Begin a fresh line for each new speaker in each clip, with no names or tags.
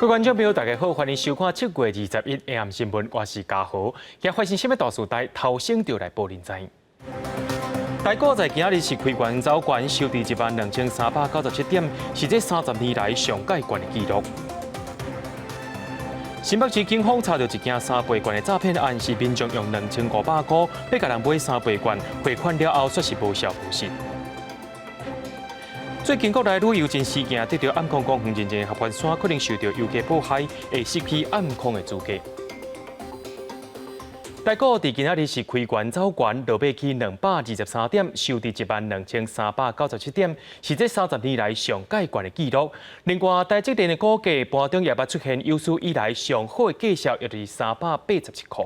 各位观众朋友，大家好，欢迎收看7月21 AM 新闻，我是嘉豪。今发生什么大事代，头先就来报您知。台股在今日是开关走关，收伫12397点，是这30年来上界悬的纪录。新北市警方查到一件3倍券的诈骗案，是民众用2500块要甲人买3倍券，汇款了后却是无效无实。最近国内旅游真事件，得到暗控讲，黄真正合欢山可能受到游客迫害，会失去暗控的资格。台股伫今仔日是开悬走悬，落尾去223点，收伫12397点，是这30年来上界悬的纪录。另外，台积电的股价盘中也捌出现有史以来上好的绩效，约是387块。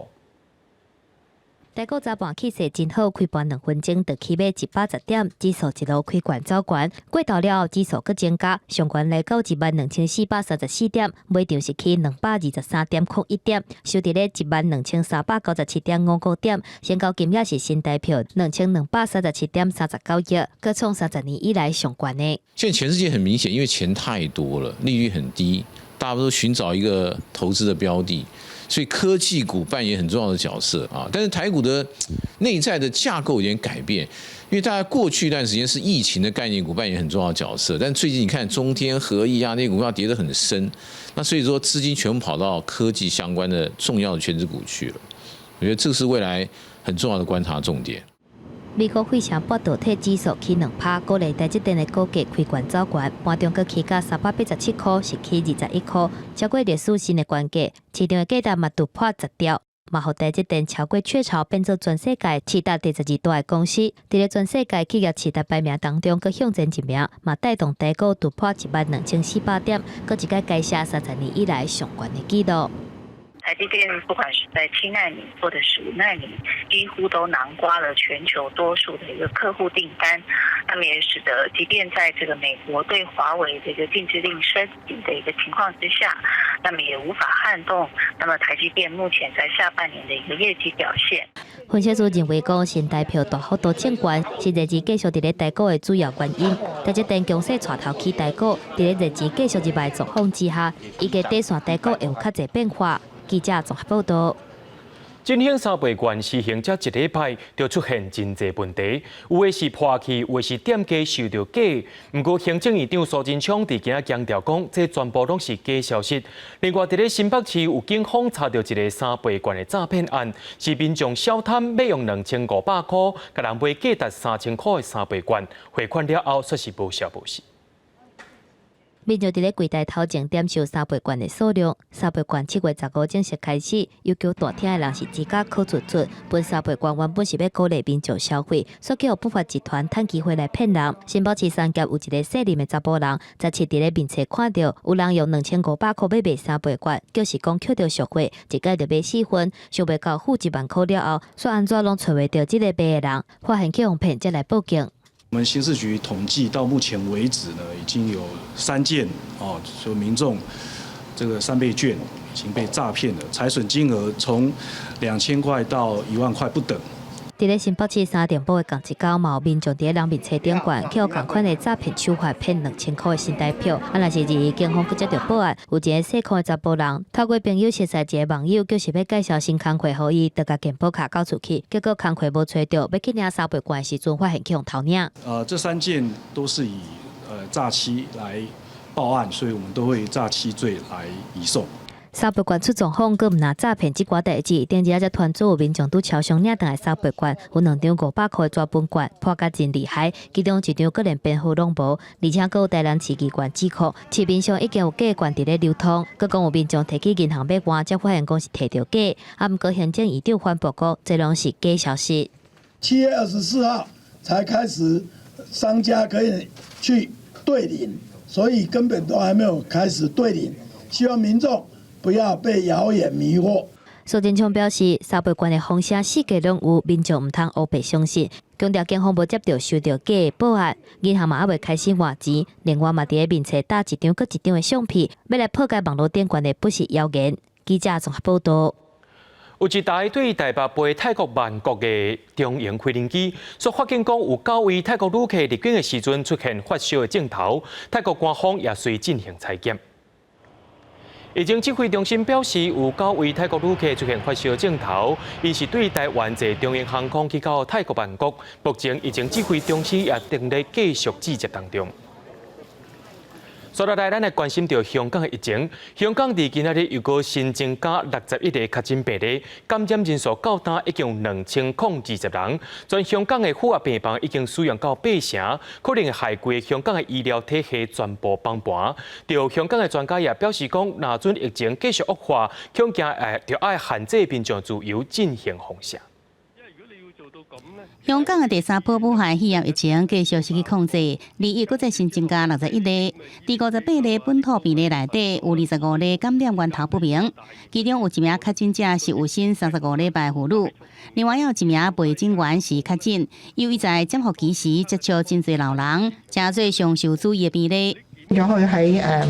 台股早盘气势真好，开盘2分钟就起码110点，指数一路开悬走悬。过头了后，指数搁增加，上悬来到12434点，尾场是起223.01点，收伫咧12397点59点，成交金额是新台票2237.39亿，搁创30年以来上悬的。
现在全世界很明显，因为钱太多了，利率很低，大家都寻找一个投资的标的。所以科技股扮演很重要的角色啊，但是台股的内在的架构有点改变，因为大家过去一段时间是疫情的概念股扮演很重要的角色，但最近你看中天、合一啊那些股票跌得很深，那所以说资金全部跑到科技相关的重要的权值股去了，我觉得这是未来很重要的观察重点。
美国费城半导体指数起2%，鼓励台积电的股价开悬走悬，盘中阁起价387块，是起21块，超过历史新的关价。市场的价值嘛突破10条，嘛互台积电超过雀巢，变做全世界市值第12大的公司。伫咧全世界企业市值排名当中，阁向前一名，嘛带动台股突破12400点，阁一改改写30年以来上悬的纪录。
台积电不管是在7奈米或者是5奈米，几乎都囊括了全球多数的一个客户订单，那么也使得即便在这个美国对华为这个禁制令升级的一个情况之下，那么也无法撼动那么台积电目前在下半年的一个业绩表现。
分析师认为，讲新台票大幅度升悬，是日资继续伫咧台股的主要原因。台积电强势带头起台股，伫咧日资继续入来状况之下，预计短线台股会有较侪变化。记者综合报道。
振兴3倍券施行才1礼拜，就出现真侪问题，有的是破去，有的是店家收到假。不过，行政院长苏贞昌伫今仔强调讲，这全部拢是假消息。另外，伫咧新北市有警方查到一个3倍券的诈骗案，是民众小贪要用2500块，甲人买价值3000块的3倍券，汇款了后却是无效无实。
民众伫咧柜台头前点收3倍券的数量，3倍券7月15正式开始，要求大厅的人是自家考出，本3倍券原本是要鼓励民众消费，所以有不法集团趁机会来骗人。新北市三峡有一个姓林的查甫人，17伫咧面册看到有人用2500块要买3倍券，就是讲扣着赎回，一届就买4份，想袂到付1万块了后，说安怎拢找袂到这个买的人，发现去用骗，才来报警。
我们刑事局统计到目前为止呢，已经有3件说民众这个3倍券已经被诈骗了，财损金额从2000块到1万块不等。
伫咧新北市3点埔的港一角，嘛有民众伫咧人面车顶管，去互同款的诈骗手法骗2000块的新台票。若是2警方去接到报案，有一个细汉的查甫人，透过朋友熟识一个网友，就是要介绍新工课互伊，就甲健保卡交出去，结果工课无找到，要去领3倍券的时阵，发现去用偷领。
这3件都是以诈欺来报案，所以我们都会以诈欺罪来移送。
3倍券出状况，佮毋拿诈骗即寡代志，顶日才团组有民众拄超商领倒来3倍券，有2张500块的抓本券，破甲真厉害，其中1张个连编号拢无，而且佮有台南市机关指控，市面上已经有假券伫咧流通，佮讲有民众摕去银行买换，才发现讲是摕到假，毋过行政院长反驳讲，这拢是假消息。
7月24号才开始，商家可以去兑领，所以根本都还没有开始兑领，希望民众不要被谣言迷惑。
苏贞昌表示，3倍券的风声四界拢有，民众唔通黑白相信。强调警方无接到收到假的报案，银行嘛还未开始换钱，另外嘛伫咧面册搭一张搁一张的相片，要来破解网络电管的不实谣言。记者综合报道。
有一台对台北飞泰国曼谷的中型飞行机，所发现讲有9位泰国旅客入境的时阵出现发烧的症头，泰国官方也随进行采检。疫情指挥中心表示，有9位泰国旅客出现发烧症头，伊是对台湾坐中英航空去到泰国曼谷，目前疫情指挥中心也正在继续指责当中。说到来，咱来关心到香港的疫情。香港伫今仔日又个新增加61个确诊病例，感染人数到达已经2020人。全香港的负压病房已经使用到8成，可能会害过香港的医疗体系全部崩盘。就香港的专家也表示讲，若准疫情继续恶化，恐惊就要限制民众自由进行放射。
香港的第三波武汉肺炎疫情继续失去控制，2日搁再新增加61例，第58例本土病例内底有25例感染源头不明，其中有1名确诊者是有新35礼拜妇女，另外有1名陪诊员是确诊，由于在检复期时接觸真濟老人，真濟上受注意嘅病例。
咗佢喺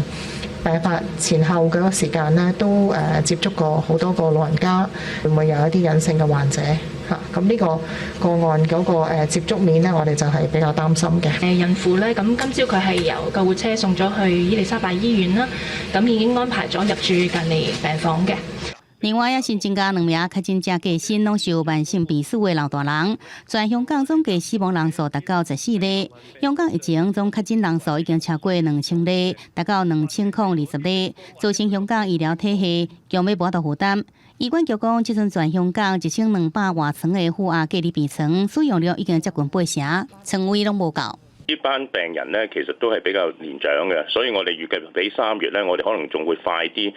病發前後嗰個時間咧，都接觸過好多個老人家，會唔會有一啲隱性嘅患者嚇？咁呢個個案嗰個接觸面咧，我哋就係比較擔心嘅。
孕婦咧，咁今朝佢係由救護車送咗去伊利沙伯醫院啦，咁已經安排咗入住近離病房嘅。
另外，也新增加2名確診者過身，攏是有慢性病史的老大人。全香港總計死亡人數達到14例。香港疫情總確診人數已經超過2000例，達到2020例，造成香港醫療體系將要無法負擔。醫管局講，即陣全香港1200多床的負壓隔離病床使用率已經接近8成，床位攏無夠。
呢班病人咧，其實都係比較年長嘅，所以我哋預計比3月咧，我哋可能仲會快啲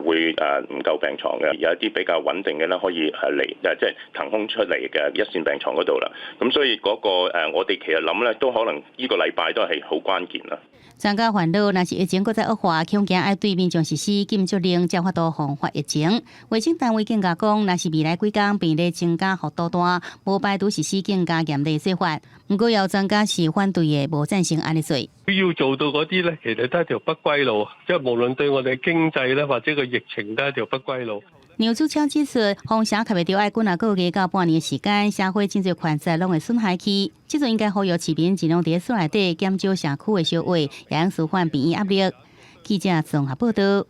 會唔夠病床嘅，有一啲比較穩定嘅咧，可以嚟即係騰空出嚟嘅一線病床嗰度啦。咁所以嗰個我哋其實諗咧，都可能呢個禮拜都係好關鍵啦。
專家煩惱，若是疫情再惡化，恐驚要對民眾實施禁足令，才法度防範疫情。衛生單位警告講，若是未來幾天病例增加幅度大，無排除實施更加嚴厲做法。不過有專家是反對嘅，無贊成安尼做。
要做到嗰啲咧，其實都係條不歸路，即係無論對我哋經濟咧，或者個疫情都係條不歸路。
牛主超指出，放射特別着愛幾個月到半年時間，社會真濟環節攏會損害去。即陣應該呼籲市民盡量佇厝內底減少社區的燒話，也能舒緩病院壓力。記者綜合報道。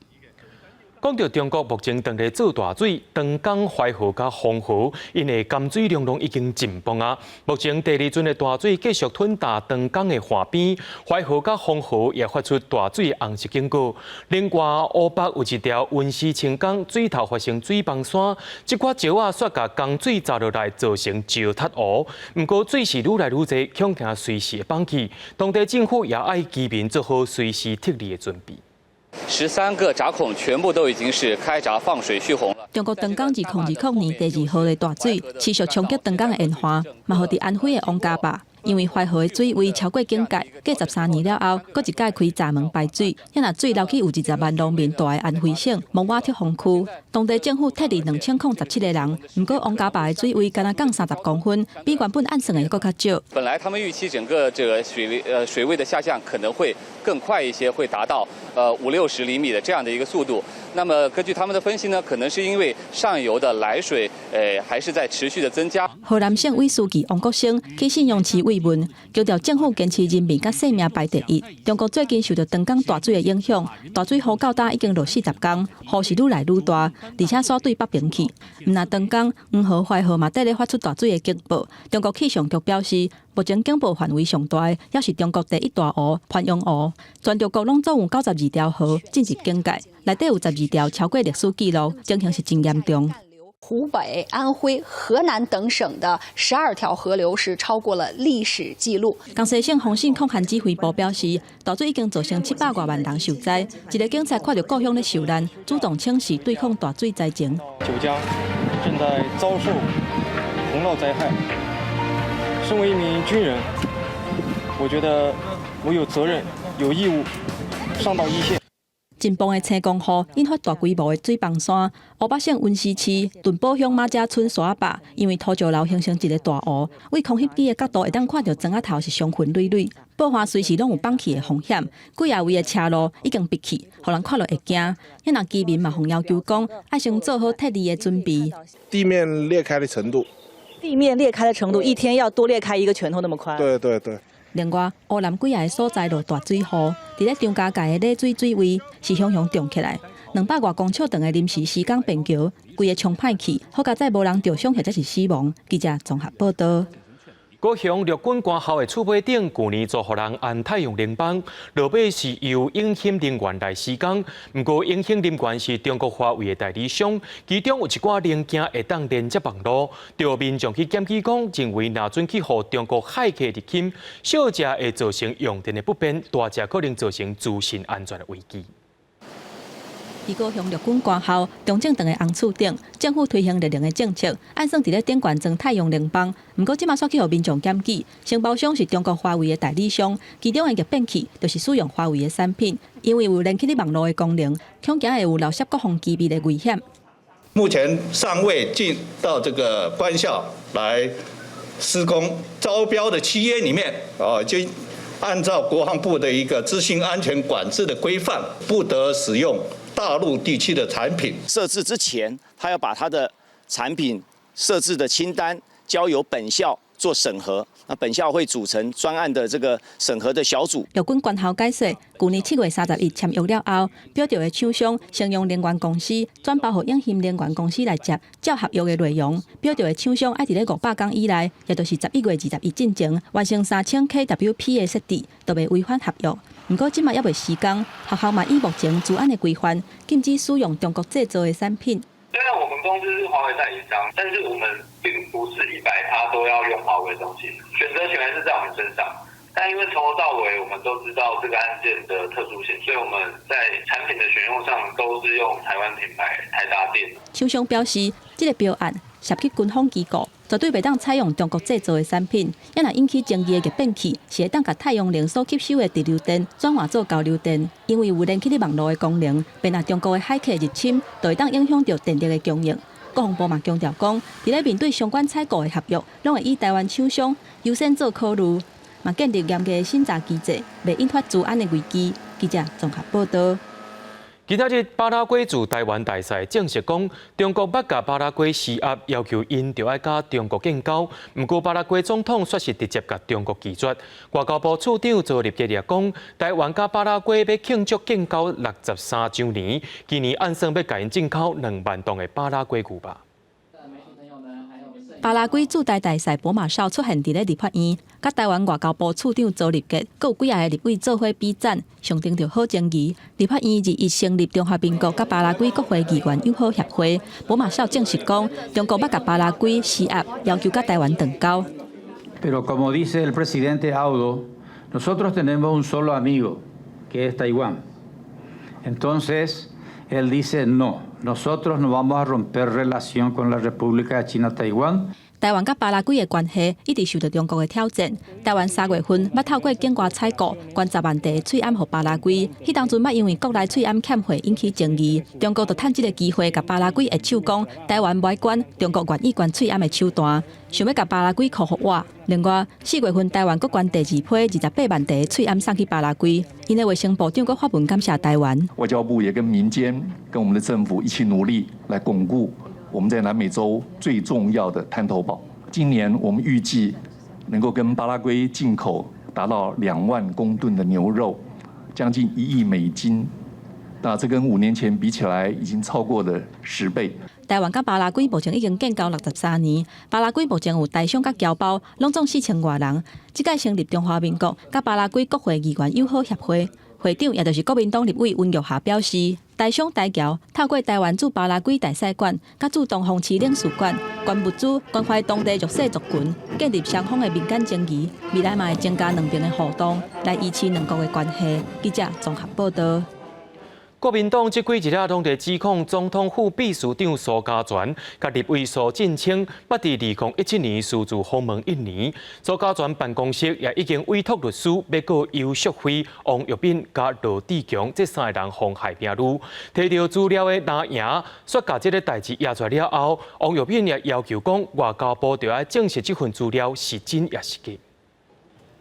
講到中國目前正在做大水，長江淮河甲黃河因為含水量已經緊繃啊。目前第2陣的大水繼續吞大長江的河邊，淮河甲黃河也發出大水紅色警告。另外，湖北有一條溫溪清江水頭發生水崩山，這塊石仔煞甲江水砸落來，造成石塌湖。不過水是愈來愈濟，恐驚隨時會崩起。當地政府也要居民做好隨時撤離的準備。
13個閘孔全部都已經是開閘放水蓄洪了。
中國長江2020年第2號的大水持續衝擊長江的沿岸，嘛互佇安徽的王家壩，因為淮河的水位超過警戒，過13年了後，佫一解開閘門排水，因若水流去有20萬農民大的安徽省蒙瓦鐵洪區，當地政府撤離2017個人，不過王家壩的水位敢若降30公分，比原本按算的佫較少。
本來他們預期整個這個水位的下降可能會更快一些，會達到50-60厘米的這樣的一個速度。那麼根據他們的分析呢，可能是因為上游的來水還是在持續的增加。
河南省委書記王國興去信用市慰問，強調政府堅持人民甲生命排第一。中國最近受到長江大水的影響，大水河到達已經落40天，雨是愈來愈大，而且鎖對北平去。唔但長江、黃河、淮河嘛，得咧發出大水的警報。中國氣象局表示，目前警報範圍上大，也是中國第一大湖——潘陽湖。全中國攏總有92條河進入警戒，內底有12條超過歷史記錄，情形是真嚴重。
湖北、安徽、河南等省的12條河流是超過了歷史記錄。
江西省風險抗旱指揮部表示，大水已經造成700多萬人受災。一個警察看到故鄉的受難，主動請示對抗大水災情。
9家正在遭受洪澇災害。身為一名軍人，我覺得我有責任、有義務上到一線。
緊繃的青江河引發大規模的水崩山，湖北省溫溪市屯堡鄉馬家村沙壩，因為土石流形成一個大湖，為空翕機的角度會當看到磚仔頭是傷痕累累，爆發隨時攏有崩起的風險。幾啊位的車路已經閉起，互人看落會驚。因若居民嘛，互要求講，愛先做好撤離的準備。
地面裂開的程度。
地面裂開的程度，一天要多裂開一個拳頭那麼寬。
對對對。
另外，湖南幾個所在落大水河，佇咧張家界的麗水水位是熊熊漲起來。200外公尺长的临时施工便桥，规个冲歹去，好佳在无人受伤或者是死亡。记者综合报道。
高雄陆军官校的厝尾顶，去年做予人安太阳能板，落尾是由永兴能源来施工。不过永兴能源是中国华为的代理商，其中有一寡零件会当连接网络。着民众去检举讲，认为若准去予中国海客入侵，小只会造成用电的不便，大只可能造成资讯安全的危机。
伫高雄陆军官校中正堂的红厝顶，政府推行绿能的政策，按算伫咧顶悬装太阳能板。不过，即马煞去互民众检举，承包商是中国华为的代理商，其中的逆变器就是使用华为的产品，因为有连起网络的功能，恐惊会有漏摄各项机密的危险。
目前尚未进到这个官校来施工，招标的契约里面就按照国防部的一个资讯安全管制的规范，不得使用大陆地区的产品。
设置之前，他要把他的产品设置的清单交由本校做审核。那本校会组成专案的这个审核的小组。
陆军官校解释，去年7月30日签约了后，标着的厂商先用能源公司转包予永兴能源公司来接，照合约的内容，标着的厂商爱伫咧500天以内，也就是11月20日进前完成3000 kWp 的设置，都袂违反合约。不过，即马也未施工，学校嘛以目前治安的规范，禁止使用中国制造的产品。
虽然我们公司是华为代理商，但是我们并不是100%都要用华为的东西，选择权还是在我们身上。但因为从头到尾我们都知道这个案件的特殊性，所以我们在产品的选用上都是用台湾品牌台达电。
厂商表示，这个标案涉及军方机构，绝对袂当采用中国制造的产品。也若引起争议的逆变器，是会当甲太阳能所吸收的直流电转换做交流电，因为有连起网络的功能，便若中国的海客入侵，就会当影响到电力的供应。国防部嘛强调讲，伫咧面对相关采购的合约，拢会以台湾厂商优先做考虑，嘛建立严格的审查机制，袂引发治安的危机。记者综合报道。
今仔日巴拉圭驻台湾大使证实讲，中国捌甲巴拉圭施压，要求因着爱甲中国建交。不过巴拉圭总统却是直接甲中国拒绝。外交部处长赵立坚也讲，台湾甲巴拉圭要庆祝建交63周年，今年按算要甲因进口2万吨的巴拉圭牛肉。
巴拉圭驻台大使博马绍出现伫咧立法院，甲台湾外交部处长周立坚，佮有几个立委做伙比赞，象征着好情谊。立法院21成立中华民国甲巴拉圭国会议员友好协会，博马绍证实讲，中国捌甲巴拉圭施压，要求甲台湾断交。
Pero como dice el presidente Audo, nosotros tenemos un solo amigo, que es Taiwán. Entonces, él dice no.Nosotros no vamos a romper relación con la República de China Taiwán.
台湾甲巴拉圭的关系一直受到中国的挑战。台湾3月份捌透过境外采购，捐10万袋喙罨予巴拉圭。迄当阵捌因为国内喙罨欠货引起争议，中国就趁这个机会，甲巴拉圭下手讲台湾袂捐，中国愿意捐喙罨的手段，想要甲巴拉圭扣互我。另外，4月份台湾阁捐第2批28万袋喙罨送去巴拉圭。因的卫生部长阁发文感谢台湾。
外交部也跟民间、跟我们的政府一起努力，来巩固我们在南美洲最重要的滩头堡。今年我们预计能够跟巴拉圭进口达到2万公吨的牛肉，将近1亿美金。那这跟5年前比起来，已经超过了10倍。
台湾甲巴拉圭目前已经建交63年，巴拉圭目前有大商甲侨胞，拢总4000外人。即届成立中华民国甲巴拉圭国会议员友好协会。会长也就是国民党立委温玉霞表示，台商台侨透过台湾驻巴拉圭大使馆、甲驻东风市领事馆，捐物资关怀当地弱势族群，建立双方的民间情谊，未来嘛会增加两边的互动，来维持两国的关系。记者综合报道。
国民党这几日拢在指控总统府秘书长苏家全、甲立委苏振清，捌伫2017年私自访问1年。苏家全办公室也已经委托律师要告尤淑辉、王玉斌甲罗志强这3个人妨害名誉。摕到资料的蓝营，说甲这个代志压出来了后，王玉斌也要求讲，外交部就要证实这份资料是真也是假。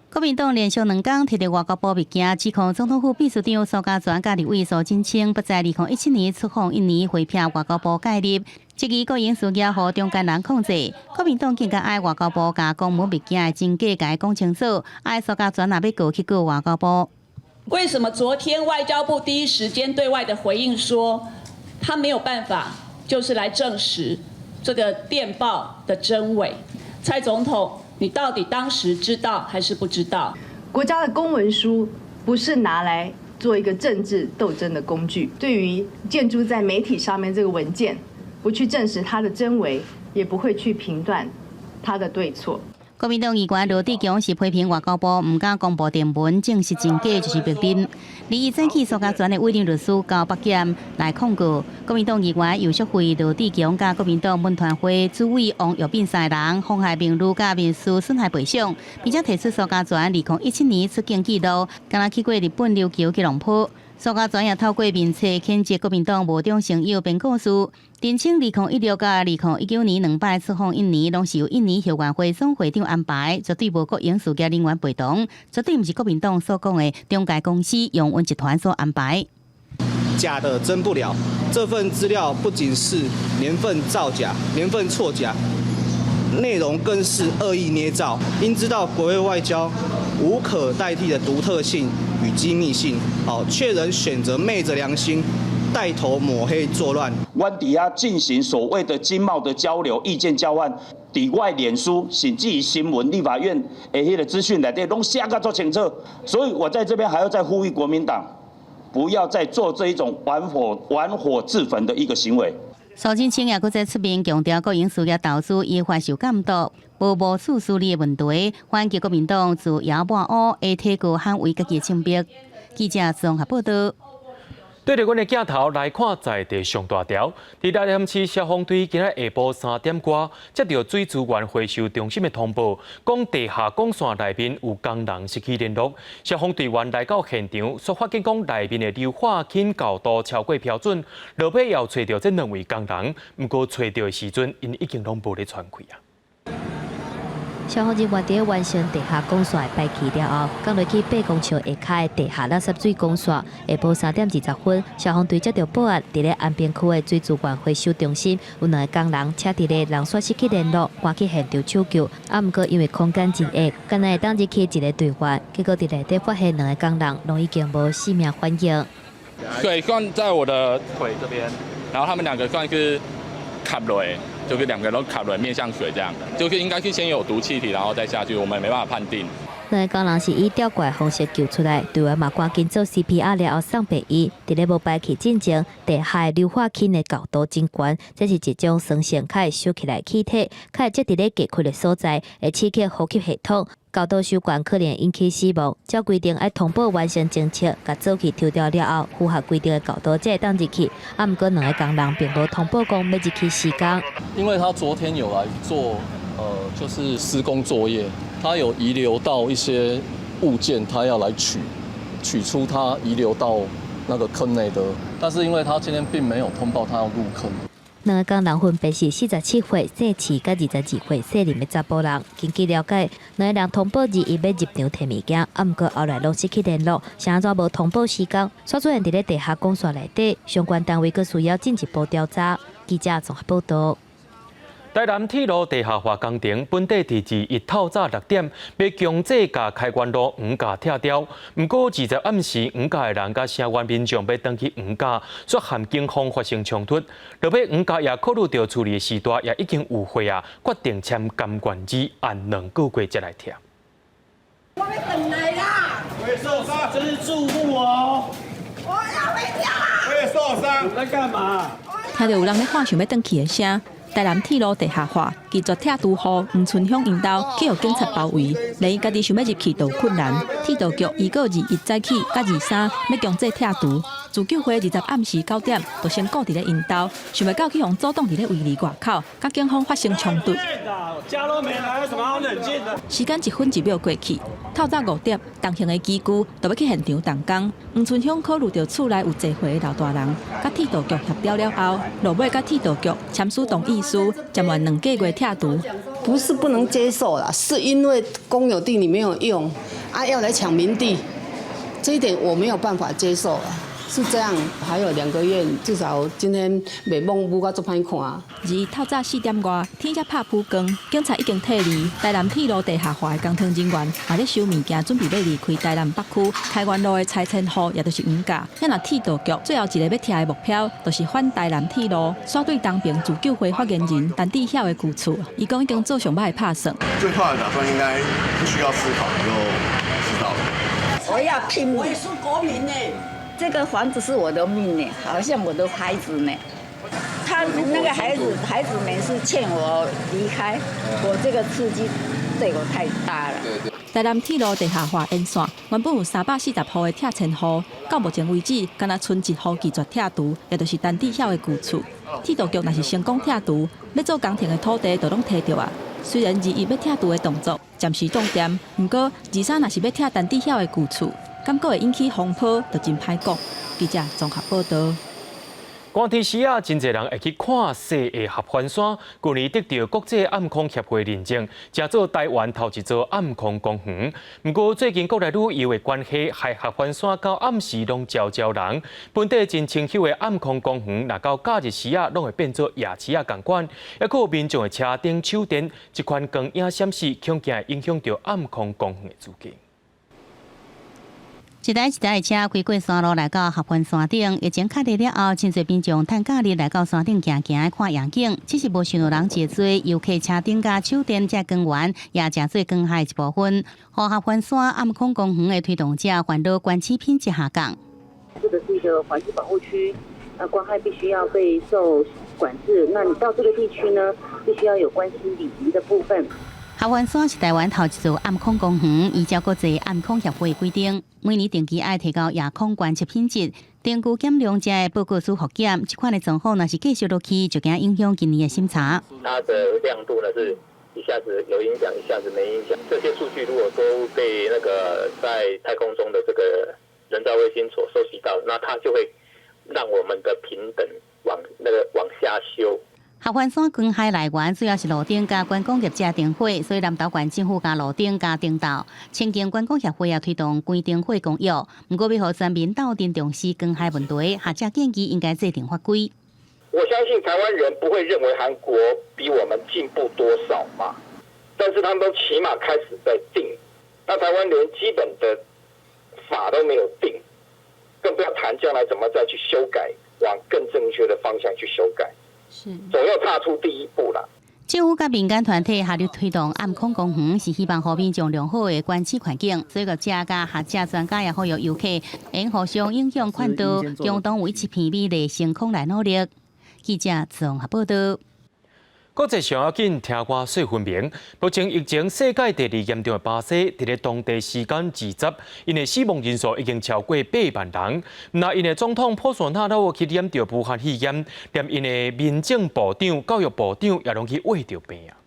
国民党连续2天摕到外交部物件，指控总统府秘书长苏家全甲立委苏振清不在2017年出访1年，回避外交部介入，质疑个人事业予中间人控制。国民党更加爱外交部甲公务物件的真假甲讲清楚，爱苏家全也要告去告外交部。
为什么昨天外交部第一时间对外的回应说，他没有办法就是来证实这个电报的真伪？蔡总统，你到底当时知道还是不知道？
国家的公文书不是拿来做一个政治斗争的工具。对于建筑在媒体上面这个文件，不去证实它的真伪，也不会去评断它的对错。
国民党议员罗志强是批评外交部唔敢公布电文，证实真假就是逼人。2早起苏家全的委任律师到北检来控告。国民党议员游淑慧、罗志强甲国民党文团会主委王玉斌三人妨害名誉甲民事损害赔偿，并且提出苏家全2017年出境记录，刚刚去过日本琉球吉隆坡。苏家全也透过面册谴责国民党无中生有编故事，澄清2016甲2019年2摆出访印尼，拢是由印尼校园会总会长安排，绝对无国营事业人员陪同，绝对毋是国民党所讲的中介公司用运集团所安排。
假的真不了，这份资料不仅是年份造假、年份错假，内容更是恶意捏造。应知道国会外交无可代替的独特性与机密性，却仍选择昧着良心带头抹黑作乱。
阮底下进行所谓的经贸的交流、意见交换，底外脸书甚至于新闻、立法院的迄个资讯内底，拢写个做清楚。所以我在这边还要再呼吁国民党，不要再做这一种玩火自焚的一个行为。
苏贞昌也搁再出面强调，国营事业投资依法受监督，无处处理的问题，反击国民党自摇摆乌的体格捍卫家己的清白。记者综合报道。
对着阮的镜头来看在地上大条，伫大潭市消防队今仔下晡3点多，接到水资源回收中心的通报，讲地下管线内面有工人失去联络。消防队员来到现场，所发现讲内面的硫化氢高度超过标准，落尾要找到这2位工人，不过找到的时阵，因已经拢无咧喘气啊。
消防人员伫完成地下管线的排气了后，降落去八公尺下骹的地下垃圾水管线。下晡3点20分，消防队接到报案，伫咧安平区的水资源回收中心有2个工人，且伫咧人线失去联络，赶去现场抢救。不过因为空间真狭，刚才当入去一个队员，结果伫内底发现2个工人，拢已经无生命反应。
水灌在我的腿这边，然后他们2个算是卡落来。就是2个都卡轮面向水这样，就是应该是先有毒气体，然后再下去，我们没办法判定。
2个工人是以吊拐方式救出来，队员嘛赶紧做 CPR 了后送病院。伫咧无排气进前，地下硫化氢的高度真高，这是一种酸性可以收起来气体，可以接伫咧隔开的所在，会刺激呼吸系统。高度收悬可能引起死亡。照规定要通报完成侦测，甲做气抽掉了后，符合规定的高度才会当入去。不过2个工人并无通报讲要入去施工。
因为他昨天有来做就是施工作业，他有遗留到一些物件，他要来取出他遗留到那个坑内的，但是因为他今天并没有通报他要入坑。
2个工人分别是47岁姓池甲22岁姓林的查甫人。根据了解，2个人通报日伊要入场摕物件，不过后来拢失去联络，是安怎无通报施工？所出现伫咧地下管线内底，相关单位佫需要进一步调查。记者综合报道。
台南铁路地下化工程本地地址日透早6点，要强制甲开关路黄架拆掉。不过20暗时，黄架的人甲城外民众要登去黄架，却和警方发生冲突。落尾黄架也考虑到处理的时段也已经有会啊，决定签监管机，按2个月才来拆。
我要回来啦！我也受伤，这是住户哦。我要回家啦！我也受伤，你在干嘛？
听到有人咧喊想要登去的声。台南铁路地下化，拒绝拆除户黄春香因兜，去互警察包围，连伊家己想要入去都困难。铁道局2个21早起甲23要强制拆除。自救会20暗时9点，就先顾伫咧因兜，想要到去互阻挡伫咧围里外口，甲警方发生冲突。
家都没来，有什么好冷静的？
时间1分1秒过去，透早5点，同行的机构就要去现场动工。黄春香考虑到厝内有坐回的老大人，甲铁道局协调了后，落尾甲铁道局签署同意书，将完2个月拆除。
不是不能接受啦，是因为公有地你没有用，要来抢民地，这一点我没有办法接受啊。是这样，还有2个月，至少今天袂蒙雾到足歹看。
而透早4点外，天才拍曝光，警察已经撤离。台南铁路地下化的工程人员也咧收物件，准备要离开台南北区开元路的拆迁户，也就是原价。咱若铁道局最后一个要贴的目标，就是反台南铁路刷对东平自救会发言人陈志晓的句处，伊讲已经做上歹的拍算。
最坏的打算应该不需要思考就知道了。
我要拼，
我也是国民呢。
这个房子是我的命呢，好像我的孩子呢。他那个孩子们是欠我离开，我这个刺激对我太大了。
台南铁路地下化沿线原本有340户的拆迁户，到目前为止，敢若剩1户拒绝拆除，也就是陈志晓的旧厝。铁道局若是成功拆除，要做工程的土地就拢摕到啊。虽然2要拆除的动作暂时中断，不过2若是要拆陈志晓的旧厝，感觉会引起风波，就真歹讲。记者综合报道。
寒天时啊，真侪人会去看雪的合欢山。去年得到国际暗空协会认证，成做台湾头一座暗空公园。不过最近国内旅游的关系，害合欢山到暗时拢招人。本地真清幽的暗空公园，若到假日时啊，拢会变做夜市啊共款。还有民众的车顶手电，这款光影闪烁，恐惊会影响到暗空公园的资金。
一台的车开过山路来到合欢山顶，疫情确立了后，真侪民众趁假日来到山顶行行看夜景，只是无想到人真多，游客车顶甲手电才光源，也正做光害一部分，和合欢山暗空公园的推动者烦恼管制品质下降。
这个是一个环境保护区，光害必须要被受管制。那你到这个地区呢，必须要有关系礼仪的部分。
合欢山是台湾头一座暗空公园，依照国际暗空协会规定，每年定期爱提高夜空观测品质，定期检量者的报告书复检。这款的状况若是继续落去，就惊影响今年的审查。
它的亮度呢是一下子有影响，一下子没影响。这些数据如果都被那个在太空中的这个人造卫星所收集到，那它就会让我们的平等往下修。
合欢山光害来源主要是路顶甲观光业者订火，所以南投县政府甲路顶加顶道。千间观光协会也推动关灯火公约，不过要让全民斗阵重视光害问题，学者建议应该制定法规。
我相信台湾人不会认为韩国比我们进步多少嘛，但是他们都起码开始在定，那台湾连基本的法都没有定，更不要谈将来怎么再去修改，往更正确的方向去修改。总要踏出第一步啦。
政府甲民间团体合力推动暗空公园，是希望和民众良好的观测环境。所以个者甲学者专家也好，游客用互相影响看到，共同为一片美丽星空来努力。记者综合报道。
国际上要紧，听话说分明。目前疫情世界第2严重的巴西，伫咧当地时间20日，因的死亡人数已经超过8万人。那因的总统波索纳罗去染到武汉肺炎，连因的民政部长、教育部长也拢去患着病啊。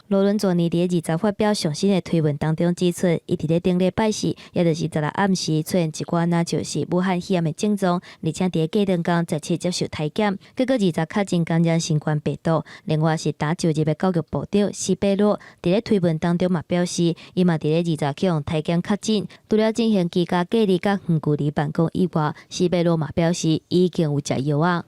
罗伦佐尼伫20日发表上新的推文当中指出，伊伫咧顶礼拜四，也就是16暗时出现一寡那就是武汉肺炎的症状，而且伫咧过两天再次接受体检，结果20日确诊感染新冠病毒。另外是打就业的教育部长西贝洛伫咧推文当中嘛表示，伊嘛伫咧20日去用体检确诊，除了进行居家隔离甲远距离办公以外，西贝洛嘛表示伊已经有食药啊。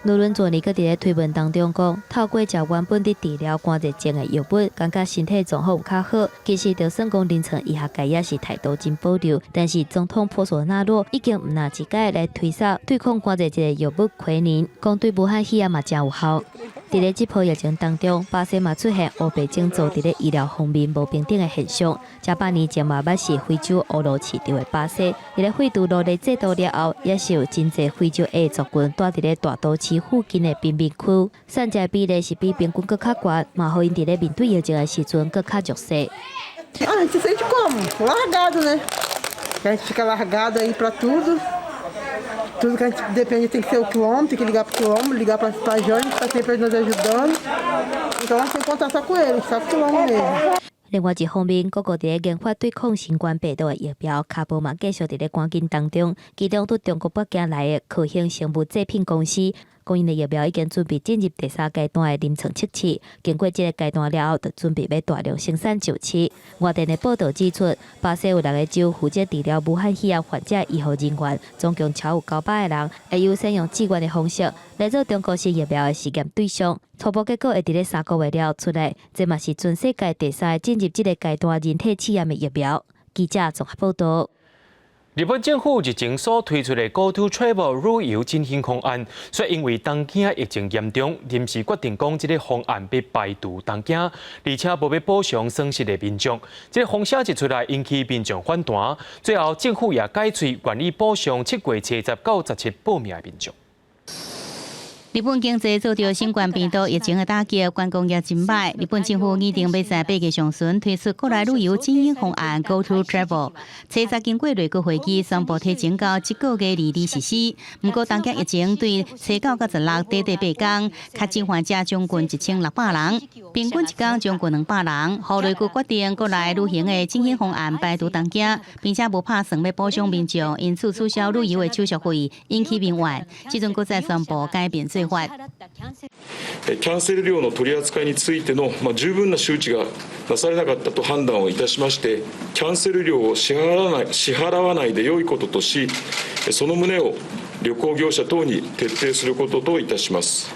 罗伦佐尼搁伫咧推文当中讲，透过食原本伫治疗肝热症的药物，感觉身体状况有较好。其实就算讲临床医学界也是态度真保留，但是总统波索纳罗已经毋拿一届来推销对抗肝热症的药物奎宁，讲对武汉肺炎嘛真有效。伫咧这波疫情当中，巴西嘛出现乌白种族伫咧医疗方面无平等的现象。加8年前嘛捌是非洲乌罗市场的巴西，伫咧废除奴隶制度了后，也是有真侪非洲的族群住伫咧大都市附近的贫民区，产值比例是比平均更较高，嘛互因伫咧面对疫情的时阵更较弱势。
Ah, a gente sente como? Largado, né? A gente fica largado aí pra tudo. Tudo que a gente depende tem que ser o quilômetro, tem que ligar pro quilômetro, ligar pra Jane, que tá sempre nos ajudando. Então a gente tem que contar só com ele, só com o quilômetro mesmo.
另外一方面，各国伫咧研发对抗新冠病毒的疫苗，卡布嘛继续伫咧赶紧当中。其中，伫中国北京来的科兴生物制品公司，供应的疫苗已经准备进入第3阶段的临床测试，经过这个阶段了后，就准备要大量生产就绪。外电的报道指出，巴西有6个州负责治疗武汉肺炎患者医护人员，总共超有900个人，会优先用志愿的方式来做中国式疫苗的试验对象。初步结果会伫咧3个月了出来，这嘛是全世界第3个进入这个阶段人体试验的疫苗。记者综合报道。
日本政府日前所推出的 Go To Travel 旅游振兴方案，却因为东京疫情严重，临时决定讲这个方案要排除东京，而且无要补偿损失的民众。这个风声一出来，引起民众反弹，最后政府也解除愿意补偿7月70到17报名的民众。
日本经济受到新冠病毒疫情的打击，观光业真歹。日本政府拟定要在8月上旬推出国内旅游振兴方案 Go To Travel， 70经过内阁会议宣布提前到这个月2日实施。不过，当家疫情对7到16短8天，确诊患者将近1600人，平均一天将近200人。后内阁决定国内旅行的振兴方案排除东京，并且无打算要补偿民众，因此取消旅游的手续费，引起民怨。即阵再宣布改变做法。
キャンセル料の取り扱いについての十分な周知がなされなかったと判断をいたしまして、キャンセル料を支払わないで良いこととし、その旨を旅行業者等に徹底することといたします。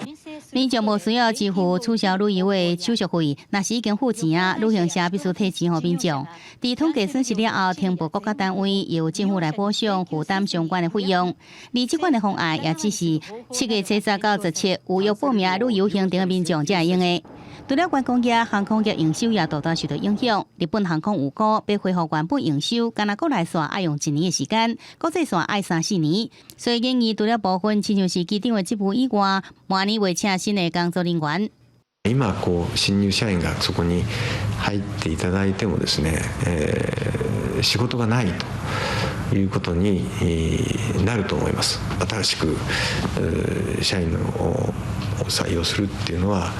民众无需要支付取消旅游的手续费，若是已经付钱啊，旅行社必须退钱给民众。在统计损失了后，停报国家单位由政府来补偿负担相关的费用。而这款的方案也只是7月70到17有约报名旅游行程的民众才会用的。除了观光业、航空业营收也大大受到影响。日本航空预估要恢复原本营收，干那国内线要用1年的时间，国际线要3-4年。所以建议除了部分亲像是机场的职务以外，明年会请新的工作人員。
今新入社員がそこに入っていただいてもですね、仕事がないということになると思います。新しく社員を採用するっていうのは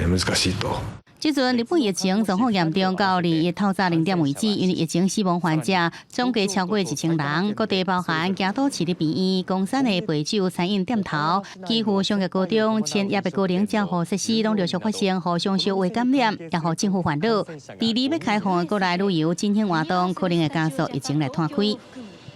難しいと。
即阵日本疫情状况严重，到2月透早0点为止，因为疫情死亡患者总计超过1000人。各地包含京都市立病院、宫山的杯酒餐饮店头，几乎商业高中、千叶的高龄照护设施拢陆续发生互相小微感染，也互政府烦恼。第2要开放的国内旅游振兴活动，可能会加速疫情来摊开。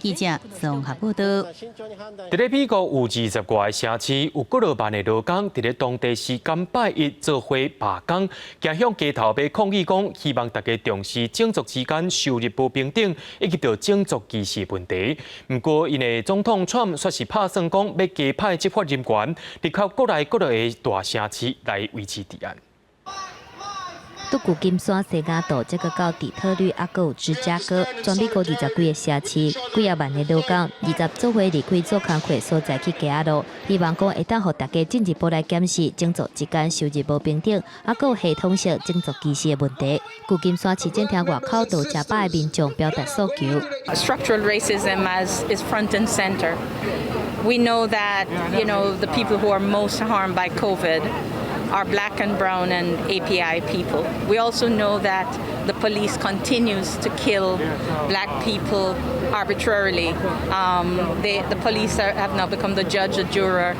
记者综合报道。
伫咧美国有20外个城市，有几落万的劳工伫咧当地时间拜一做伙罢工，行向街头要抗议讲，希望大家重视种族之间收入不平等以及着种族歧视问题。不过，因的总统川却是拍算讲要加派执法人员，立靠国内各个的大城市来维持治安。
独古金山西雅图，这个到底特律，还有芝加哥，全美国20几个城市，几啊万的劳工20做伙离开做工课所在去街路，希望讲会当互大家进一步来检视种族之间收入不平等，还有系统性种族歧视的问题。旧金山市政厅外口都加百的民众表达诉求。
Structural racism is front and center. We know that the people who are most harmed by COVID are black and brown and API people. We also know that the police continues to kill black people arbitrarily. The police have now become the judge, the juror,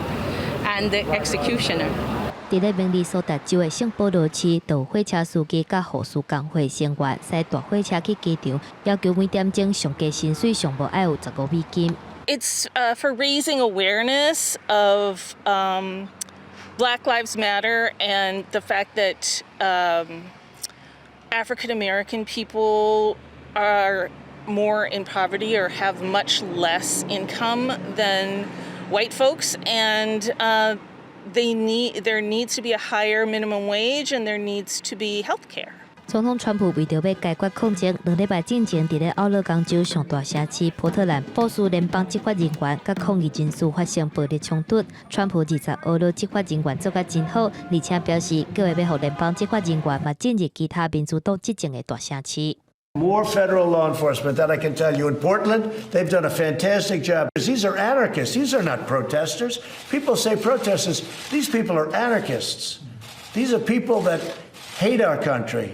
and the executioner.
伫咧明尼苏达州的圣保罗市，有火车司机甲护士工会成员驶大火车去机场，要求每点钟上加薪水上无爱有15美金。
It's for raising awareness of Black Lives Matter and the fact that African American people are more in poverty or have much less income than white folks, and there needs to be a higher minimum wage and there needs to be health care.
总统川普为着要解决抗争，2礼拜进前伫咧奥勒冈州上大城市波特兰，部署联邦执法人员甲抗议人士发生暴力冲突。川普指责俄罗执法人员做甲真好，而且表示叫会要互联邦执法人员嘛进入其他民主党执政的大城市。
More federal law enforcement, that I can tell you. In Portland, they've done a fantastic job. These are anarchists. These are not protesters. People say protesters. These people are anarchists. These are people that hate our country.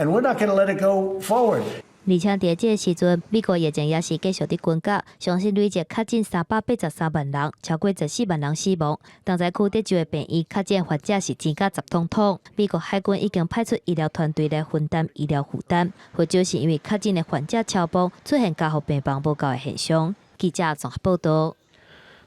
And we're not going to let it go forward.
而且伫这个时阵，美国疫情也是继续伫滚价，相信累计确诊383万人，超过14万人死亡。东西区德州的病院确诊患者是增加10统统。美国海军已经派出医疗团队来分担医疗负担，或者是因为确诊的患者超磅，出现加护病房无够的现象。记者综合报道。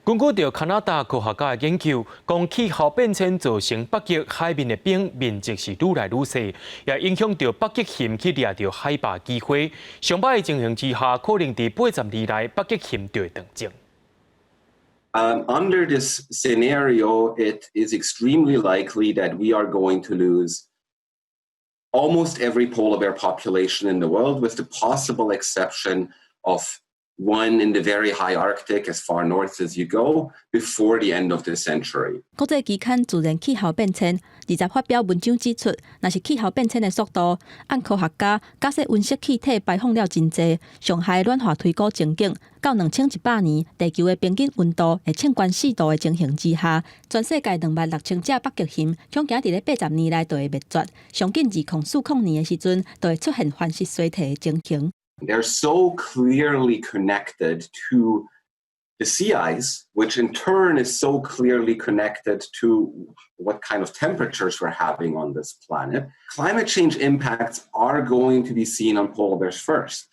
根据着加拿大科学家的研究，讲气候变迁造成北极海面的冰面积是愈来愈细，也影响到北极熊去掠到海拔机会。上摆的情形之下，可能伫80年内北极熊就会断症。
Under this scenario, it is extremely likely that we are going to lose almost every polar bear population in the world, with the possible exception of one in the very high Arctic, as far north as you go, before the end of this century.
国际期刊《自然气候变迁》20发表文章指出，若是气候变迁的速度按科学家假设温室气体排放了真济，上海暖化推估情景，到2100年，地球的平均温度会升悬4度的情形之下，全世界26000只北极熊，恐惊伫咧80年内就会灭绝，上近2040年的时阵，就会出现番式衰退的情形。
They're so clearly connected to the sea ice, which in turn is so clearly connected to what kind of temperatures we're having on this planet. Climate change impacts are going to be seen on polar bears first,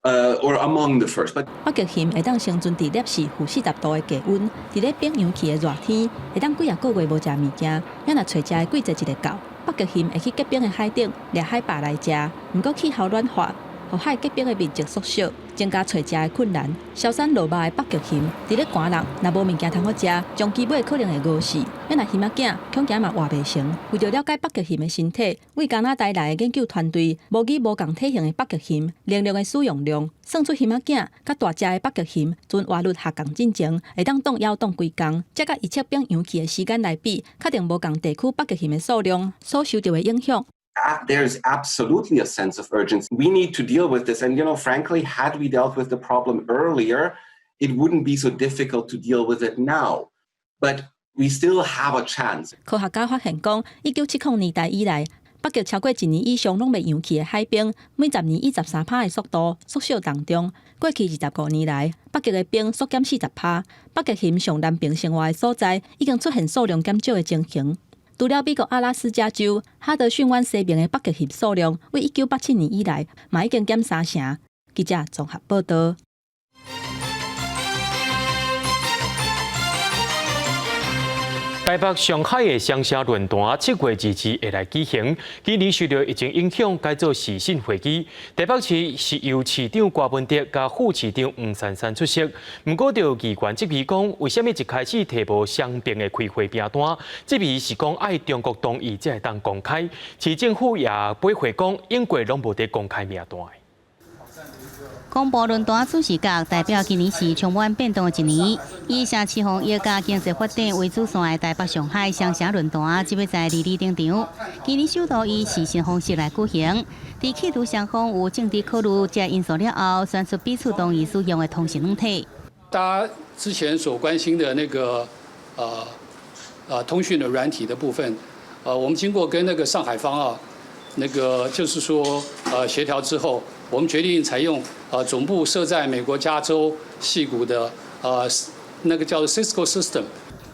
or among the first. But
北极熊会当生存伫摄氏-40度的低温，伫咧冰洋期的热天，会当几啊个月无食物件，也若找食的季节一个到，北极熊会去结冰的海顶掠海拔来食。不过气候暖化，互海结冰的面积缩小，增加找食的困难。消散落肉的北极熊，伫咧寒冷，若无物件通好食，将基尾可能会饿死。咱若熊仔囝，恐惊嘛活袂成。为着了解北极熊的身体，为加拿大来的研究团队模拟无共体型的北极熊能量的使用量，算出熊仔囝甲大只的北极熊存活率下降进程，会当冻腰冻几工，再甲预测冰洋期的时间来比，确定无共地区北极熊的数量所受到的影响。
There's absolutely a sense of urgency. We need to deal with this. And, frankly, had we dealt with the problem earlier, it wouldn't be so difficult to deal with it now. But we still have a chance.
科学家发现讲，1970年代以来，北极超过1年以上拢未扬起的海冰，每10年以13%的速度缩小当中。过去25年来，北极的冰缩减40%，北极熊上南边生活的所在已经出现数量减少的情形。除了美国阿拉斯加州、哈德逊湾西边的北极熊数量，为1987年以来嘛已经减3成。记者综合报道。
台北、上海的双城论坛7月2日会来举行，今年受到疫情影响，改做视讯会议。台北市是由市长郭文哲加副市长黄珊珊出席。不过，就议员这边讲，为什么一开始提无双边的开会名单？这边是讲爱中国同意才会当公开。市政府也回回讲，英国拢无得公开名单。
公布论坛主席角代表今年是充满变动的一年，以城市防疫加经济发展为主线的台北上海双城论坛，即要在2日登场。今年首度以视讯方式来举行，在企图双方有政治考虑这因素了后，选出彼此同意使用的通讯软体。
大家之前所关心的那个通讯的软体的部分，我们经过跟那个上海方啊，那个就是说协调之后，我们决定采用总部设在美国加州矽谷的那个叫做 Cisco System。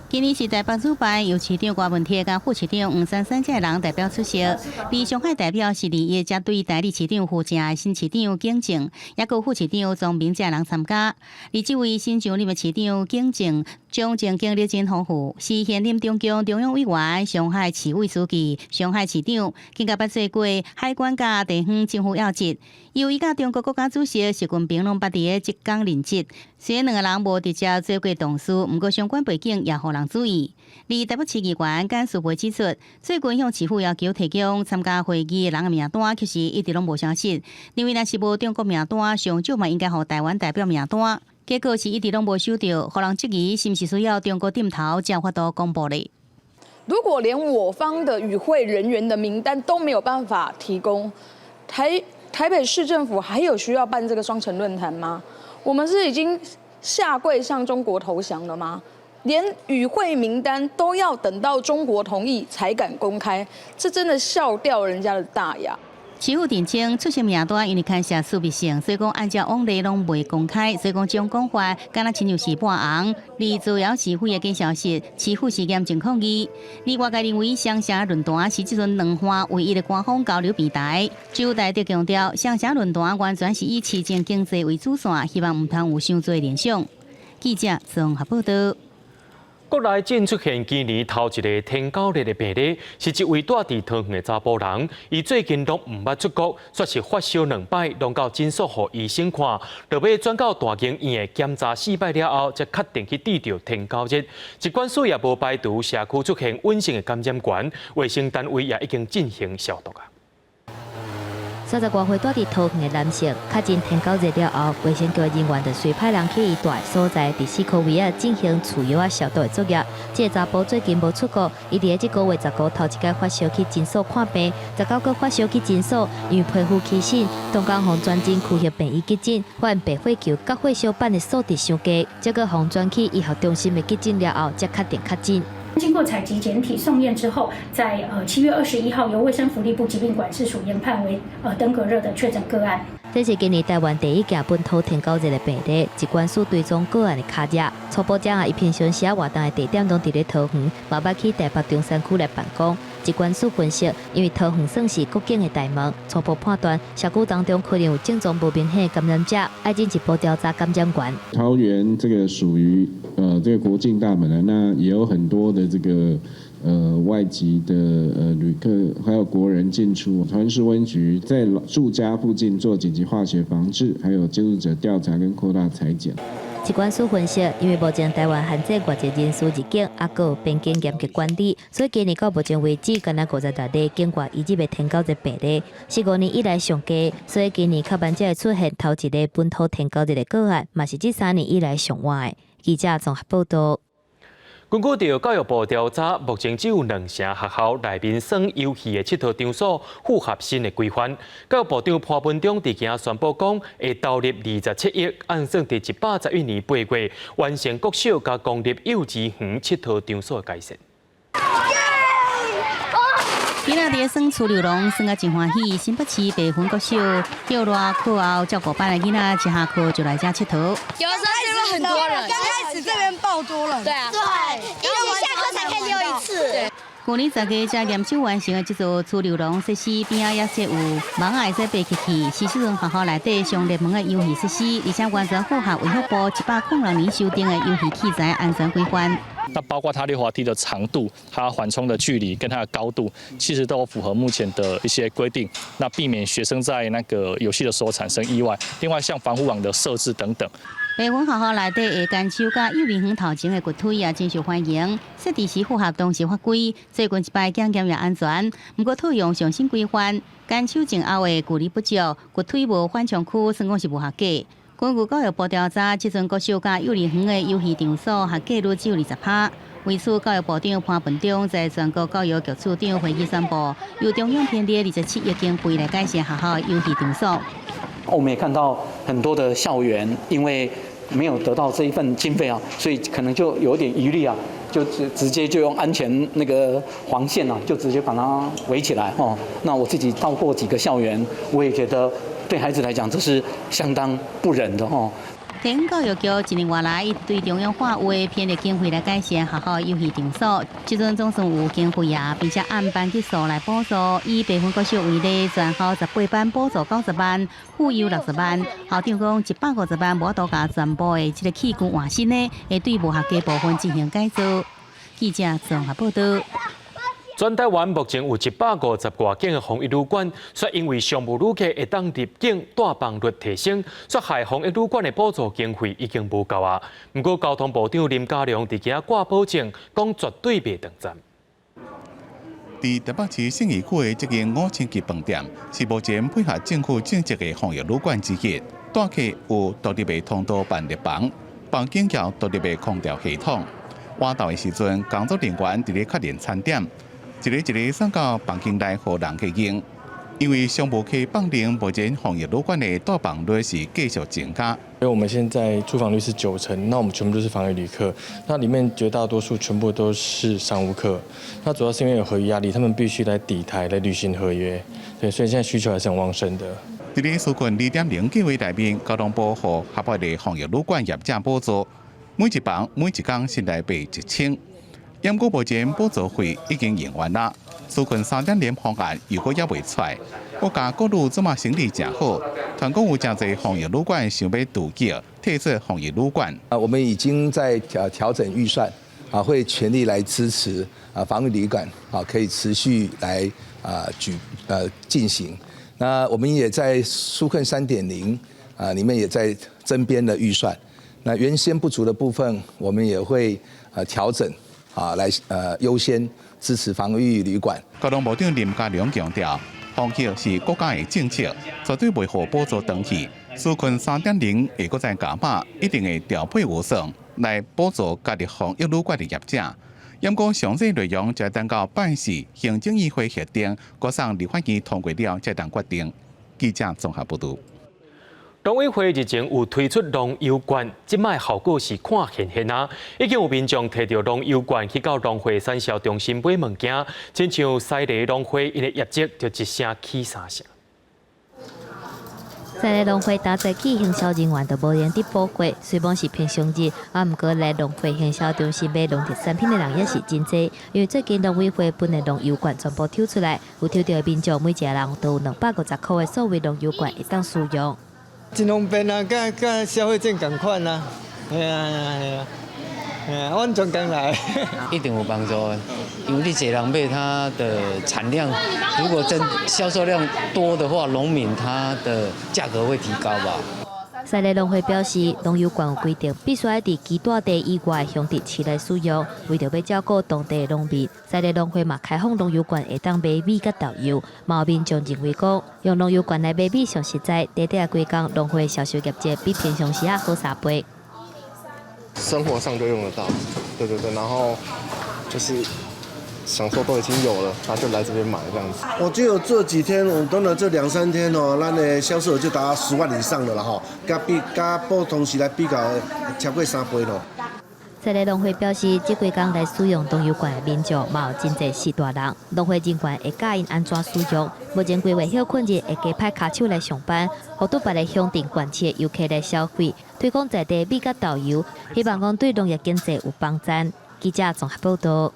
今年是台北主办，由市长郭文哲甲副市长黄珊珊这人代表出席。而上海代表是李业加对代理市长负责的新市长景正，也有副市长庄明这人参加。而这位新上任的市长景正，将政经历真丰富，是现任中共中央委员、上海市委书记、上海市长，更加捌做过海关甲地方政府要职。由伊甲中国国家主席习近平拢捌伫个浙江任职，虽然两个人无直接做过同事，不过相关背景也互人注意。而台北市议员简淑培指出，最近向市府要求提供参加会议的人的名单，其实一直拢无消息。认为若是无中国名单，上少嘛应该互台湾代表名单。结果是一直拢无收到，互人质疑是毋是需要中国点头才有法度公布的。
如果连我方的与会人员的名单都没有办法提供，台北市政府还有需要办这个双城论坛吗？我们是已经下跪向中国投降了吗？连与会名单都要等到中国同意才敢公开，这真的笑掉人家的大牙。
市府澄清出席名单因为牵涉私密性，所以讲按照往例拢未公开，所以讲这种讲法敢若亲像是半红。而造谣市府也经消息，市府是严正抗议。而外界认为双城论坛是即阵两岸唯一的官方交流平台。就台特强调，双城论坛完全是以市政经济为主线，希望唔通有伤多联想。记者综合报道。
国内正出现今年头一个天狗日的病例，是一位住伫桃园的查甫人，伊最近拢唔捌出国，说是发烧2摆，拢到诊所互医生看，落尾转到大经医院检查4摆了后，才确定去治疗天狗日。疾管署也无排除社区出现稳性的感染源，卫生单位也已经进行消毒啊。
30多岁住伫桃园的男性，确诊天狗日了后，卫生局人员就随派人去伊住的所在，伫4个位进行除药啊消毒的作业。这个查甫最近无出国，伊伫这个月19头一届发烧去诊所看病，19个发烧去诊所，因为皮肤起疹，当天互转诊区域病院急诊，发现白血球甲血小板的数值伤低，结果互转去医学中心的急诊了后，才确定确诊。
经过采集检体送验之后，在7月21号由卫生福利部疾病管制署研判为登革热的确诊个案。
这是今年台湾第一件本土天狗日的病例，疾管署追踪个案的卡热。初步掌握伊平常时活动的地点拢伫咧桃园，嘛捌去台北中山区来办公。疾管署分析，因为桃园算是国境的大门，初步判断社区当中可能有症状不明显的感染者，爱进一步调查感染源。
桃园这个属于这个国境大门啊，那也有很多的这个外籍的旅客还有国人进出。桃园市卫生局在住家附近做紧急化学防治，还有接触者调查跟扩大采检。
疾管署分析，因为目前台湾限制外籍人士入境，还有边境严格管理，所以今年到目前为止，敢若56例境外移入的天狗日病例，4、5年以来上低，所以今年确认才会出现头一个本土天狗日的个案，嘛是这3年以来上晚的。记者综合报道。根据到教育部调查，目前只有2成学校内面耍游戏的佚佗场所符合新的规范。教育部长潘文忠伫今宣布讲，会投入27亿，按算伫111年8月完成国小甲公立幼稚园佚佗场所的改善。
今仔日耍出流浪，耍啊真欢喜。新北市北分国小幼热课后，照顾班的囡仔一下课就来这佚佗。
有的时候是很多人，刚开始这边爆多人。对啊，对，因为我下课才可以溜一次。对。
去年10月才验收完成的这座出流浪设施边仔也设有网仔会使爬起去，是这种学校内底上热门的游戏设施，而且完全符合卫福部106年修订的游戏器材安全规范。
那包括它溜滑梯的长度、它缓冲的距离跟它的高度，其实都符合目前的一些规定，那避免学生在那个游戏的时候产生意外。另外，像防护网的设置等等。
北分学校内底的干手甲幼儿园头前的骨腿也真受欢迎，设置时符合当时法规，最近一摆检验也安全。不过套用上新规范，干手前后的距离不足，骨腿无缓冲区，算讲是无合格。根据教育部调查，这阵国小甲幼儿园的游戏场所合格率只有20%。为此，教育部长潘文忠在全国教育局处长会议宣布，由中央编列27亿经费来改善学校的游戏场所。
我们也看到很多的校园，因为没有得到这一份经费啊，所以可能就有一点疑虑啊，就直接就用安全那个黄线啊，就直接把它围起来哦。那我自己到过几个校园，我也觉得对孩子来讲，这是相当不忍的哦。
台湾教育局1年多来，对中央划为编列经费来改善学校游戏场所，即阵总算有经费啊，并且按班级数来补助。以北分国小为例，全校18班补助90万，妇幼60万。校长讲150万无多甲全部的这个器具换新呢，会对无合格部分进行改造。记者综合报道。
全台湾目前有150多间的防疫旅馆，说因为商务旅客会当入境带房率提升，说害防疫旅馆的补助经费已经无够啊。不过交通部长林佳龙伫今挂保证，讲绝对袂断站。
伫台北市信义区的这间5星级饭店，是目前配合政府政策的防疫旅馆之一。住客有独立的通道办热房，房间有独立的空调系统。晚到的时阵，工作人员伫咧确认餐点。一个送到房间内，互人去用。因为商务客放零，目前防疫旅馆的住房率是继续增加，
因为我们现在住房率是90%，那我们全部都是防疫旅客，那里面绝大多数全部都是商务客。那主要是因为有合约压力，他们必须来抵台来履行合约，对，所以现在需求还是很旺盛的。
伫咧纾困2.0计划内面，交通部和合法的防疫旅馆业者补助，每一房每一天新台币1000。验过目前补助费已经用完啦，纾困3.0方案如果也未出来，国家各路怎么生意正好？团讲有真侪防疫旅馆想要渡叫，特色防疫旅馆。
我们已经在调整预算，会全力来支持防疫旅馆，可以持续来进行。那我们也在纾困3.0里面也在增编了预算。那原先不足的部分，我们也会调整来优先支持防疫旅馆。
交通部长林佳龙强调，防疫是国家的政策，绝对袂互补助长去。纾困3.0会搁再加码，一定会调配预算来补助家己防疫旅馆的业者。因讲详细内容就等到办事行政议会决定，各省立法院通过了才当决定。记者综合报道。
农委会日前有推出农游券，即卖效果是看现现啊！已经有民众摕到农游券去到农会产销中心买物件，亲像西螺农会因的业绩就一声起3声。
西螺农会打早起行销人员都无闲伫补货，虽然是平常日，毋过来农会行销中心买农特产品的人也是真多。因为最近农委会本的农游券全部抽出来，有抽到的民众每一个人都有250块的所谓农游券会当使用。
真方便啊，甲消费券同款啊，完全刚来，
一定有帮助的。因为你一人买，它的产量如果真销售量多的话，农民它的价格会提高吧。
西螺农会表示，农游券有规定，必须要伫基大地以外的乡镇市来使用。为着要照顾当地的农民，西螺农会嘛开放农游券会当买米甲豆油。毛民众认为讲，用农游券来买米上实在，短短几工，农会销售业绩比平常时好3倍。
生活上就用得到，对，然后就是享受都已经有了，然后就来这边买这样子。
我只有这几天，我短短这2-3天哦，咱的销售额就达10万以上了啦吼，甲普通时来比较，超过3倍咯。
西螺农会表示，这几工来使用农游券的民众嘛有真侪是大人，农会人员会教因安怎使用。目前规划休困日会加派卡手来上班，互对别个乡镇县市的游客来消费，推广在地米甲豆油，希望讲对农业经济有帮助。记者综合报道。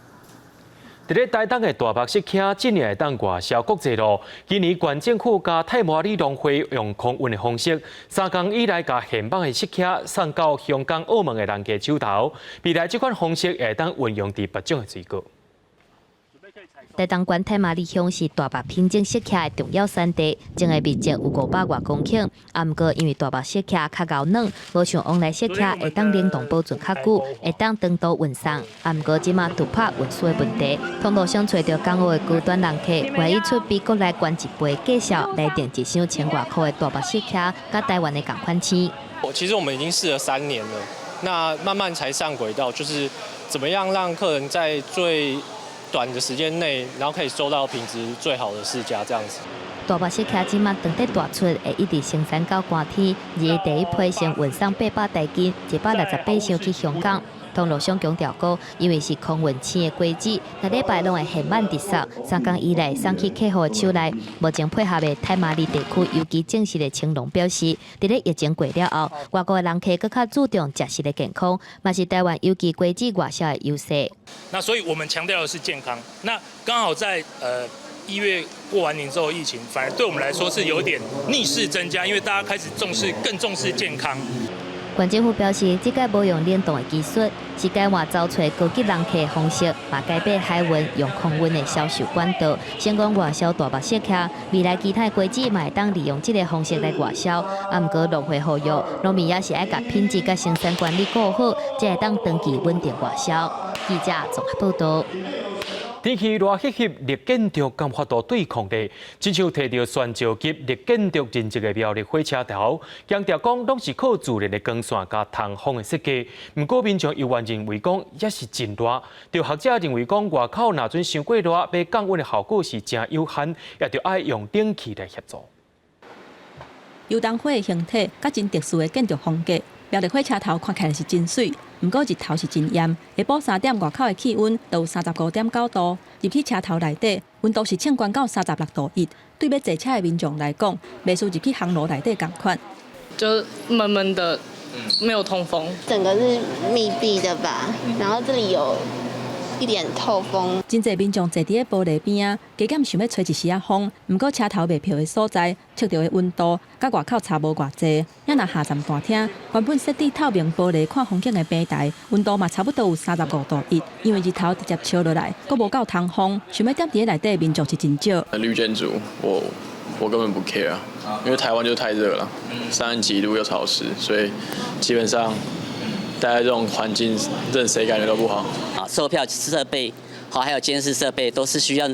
伫咧台东的大白石溪，今年会当外销国际路。今年县政府加太麻里农会用空运的方式，3天以来甲现绑的石溪送到香港、澳门的人家手头。未来这款方式会当运用伫别种的水果。
台东县太麻里乡是大白品种石溪的重要产地，种的面积有500多公顷。毋过因为大白石溪较厚软，无像往来石溪会当冷冻保存较久，会当长途运送。毋过即马突破运输的问题，通路上找到港澳的高端人客，愿意出比国内关一倍价销来订一箱1000多块的大白石溪，甲台湾的同款青。
其实我们已经试了3年了，那慢慢才上轨道，就是怎么样让客人在最短的时间内，然后可以收到品质最好的市价，这样子。
大白石溪即马等得大出，会一直生产到寒天，而第一批先运送800台斤，168箱去香港。通路上强调过，因为是空运青的季节，每礼拜拢会现满直送，3天以内送去客户的手内。目前配合的太麻里地区尤其正式的青农表示，伫咧疫情过了后，外国的人客更较注重食食的健康，嘛是台湾尤其季节外销的优势。
那所以我们强调的是健康。那刚好在1月过完年之后，疫情反而对我们来说是有点逆势增加，因为大家开始更重视健康。
县政府表示，这届无用冷冻的技术，是改换找找高级人客的方式，嘛改变海运用空运的销售管道，先讲外销大白石溪。未来其他的季节嘛会当利用这个方式来外销。毋过农会呼吁，农民也是爱甲品质甲生产管理顾好，才会当长期稳定外销。记者综合报道。
天气热热热，立建筑敢发度对抗力，亲像摕到宣召级立建筑认证的苗栗火车头，强调讲拢是靠自然的光线加通风的设计。不过民众又认为讲也是真热，就学者认为讲外口若准伤过热，要降温的效果是真有限，也着爱用冷气来协助。
油灯火的形体，甲真特殊的建筑风格。标的火车头看起来是真水，不过日头是真炎。下晡3点，外口的气温都有35.9度，入去车头内底，温度是降悬到36度1。对要坐车的民众来讲，袂输入去航路内底同款。
就闷闷的，没有通风，
整个是密闭的吧，然后这里有一点透风。
真侪民众坐伫个玻璃边啊，加减想要吹一时啊风。不过车头卖票的所在，测到的温度甲外口差无偌济。也若下站大厅，原本设置透明玻璃看风景的平台，温度嘛差不多有35度1。因为日头直接照落来，佫无够通风，想要踮伫内底的民众是真少。
绿建筑，我根本不 care 啊，因为台湾就太热了，30几度又潮湿，所以基本上待在这种环境，任谁感觉都不好。
售票设备好，还有监视设备都是需要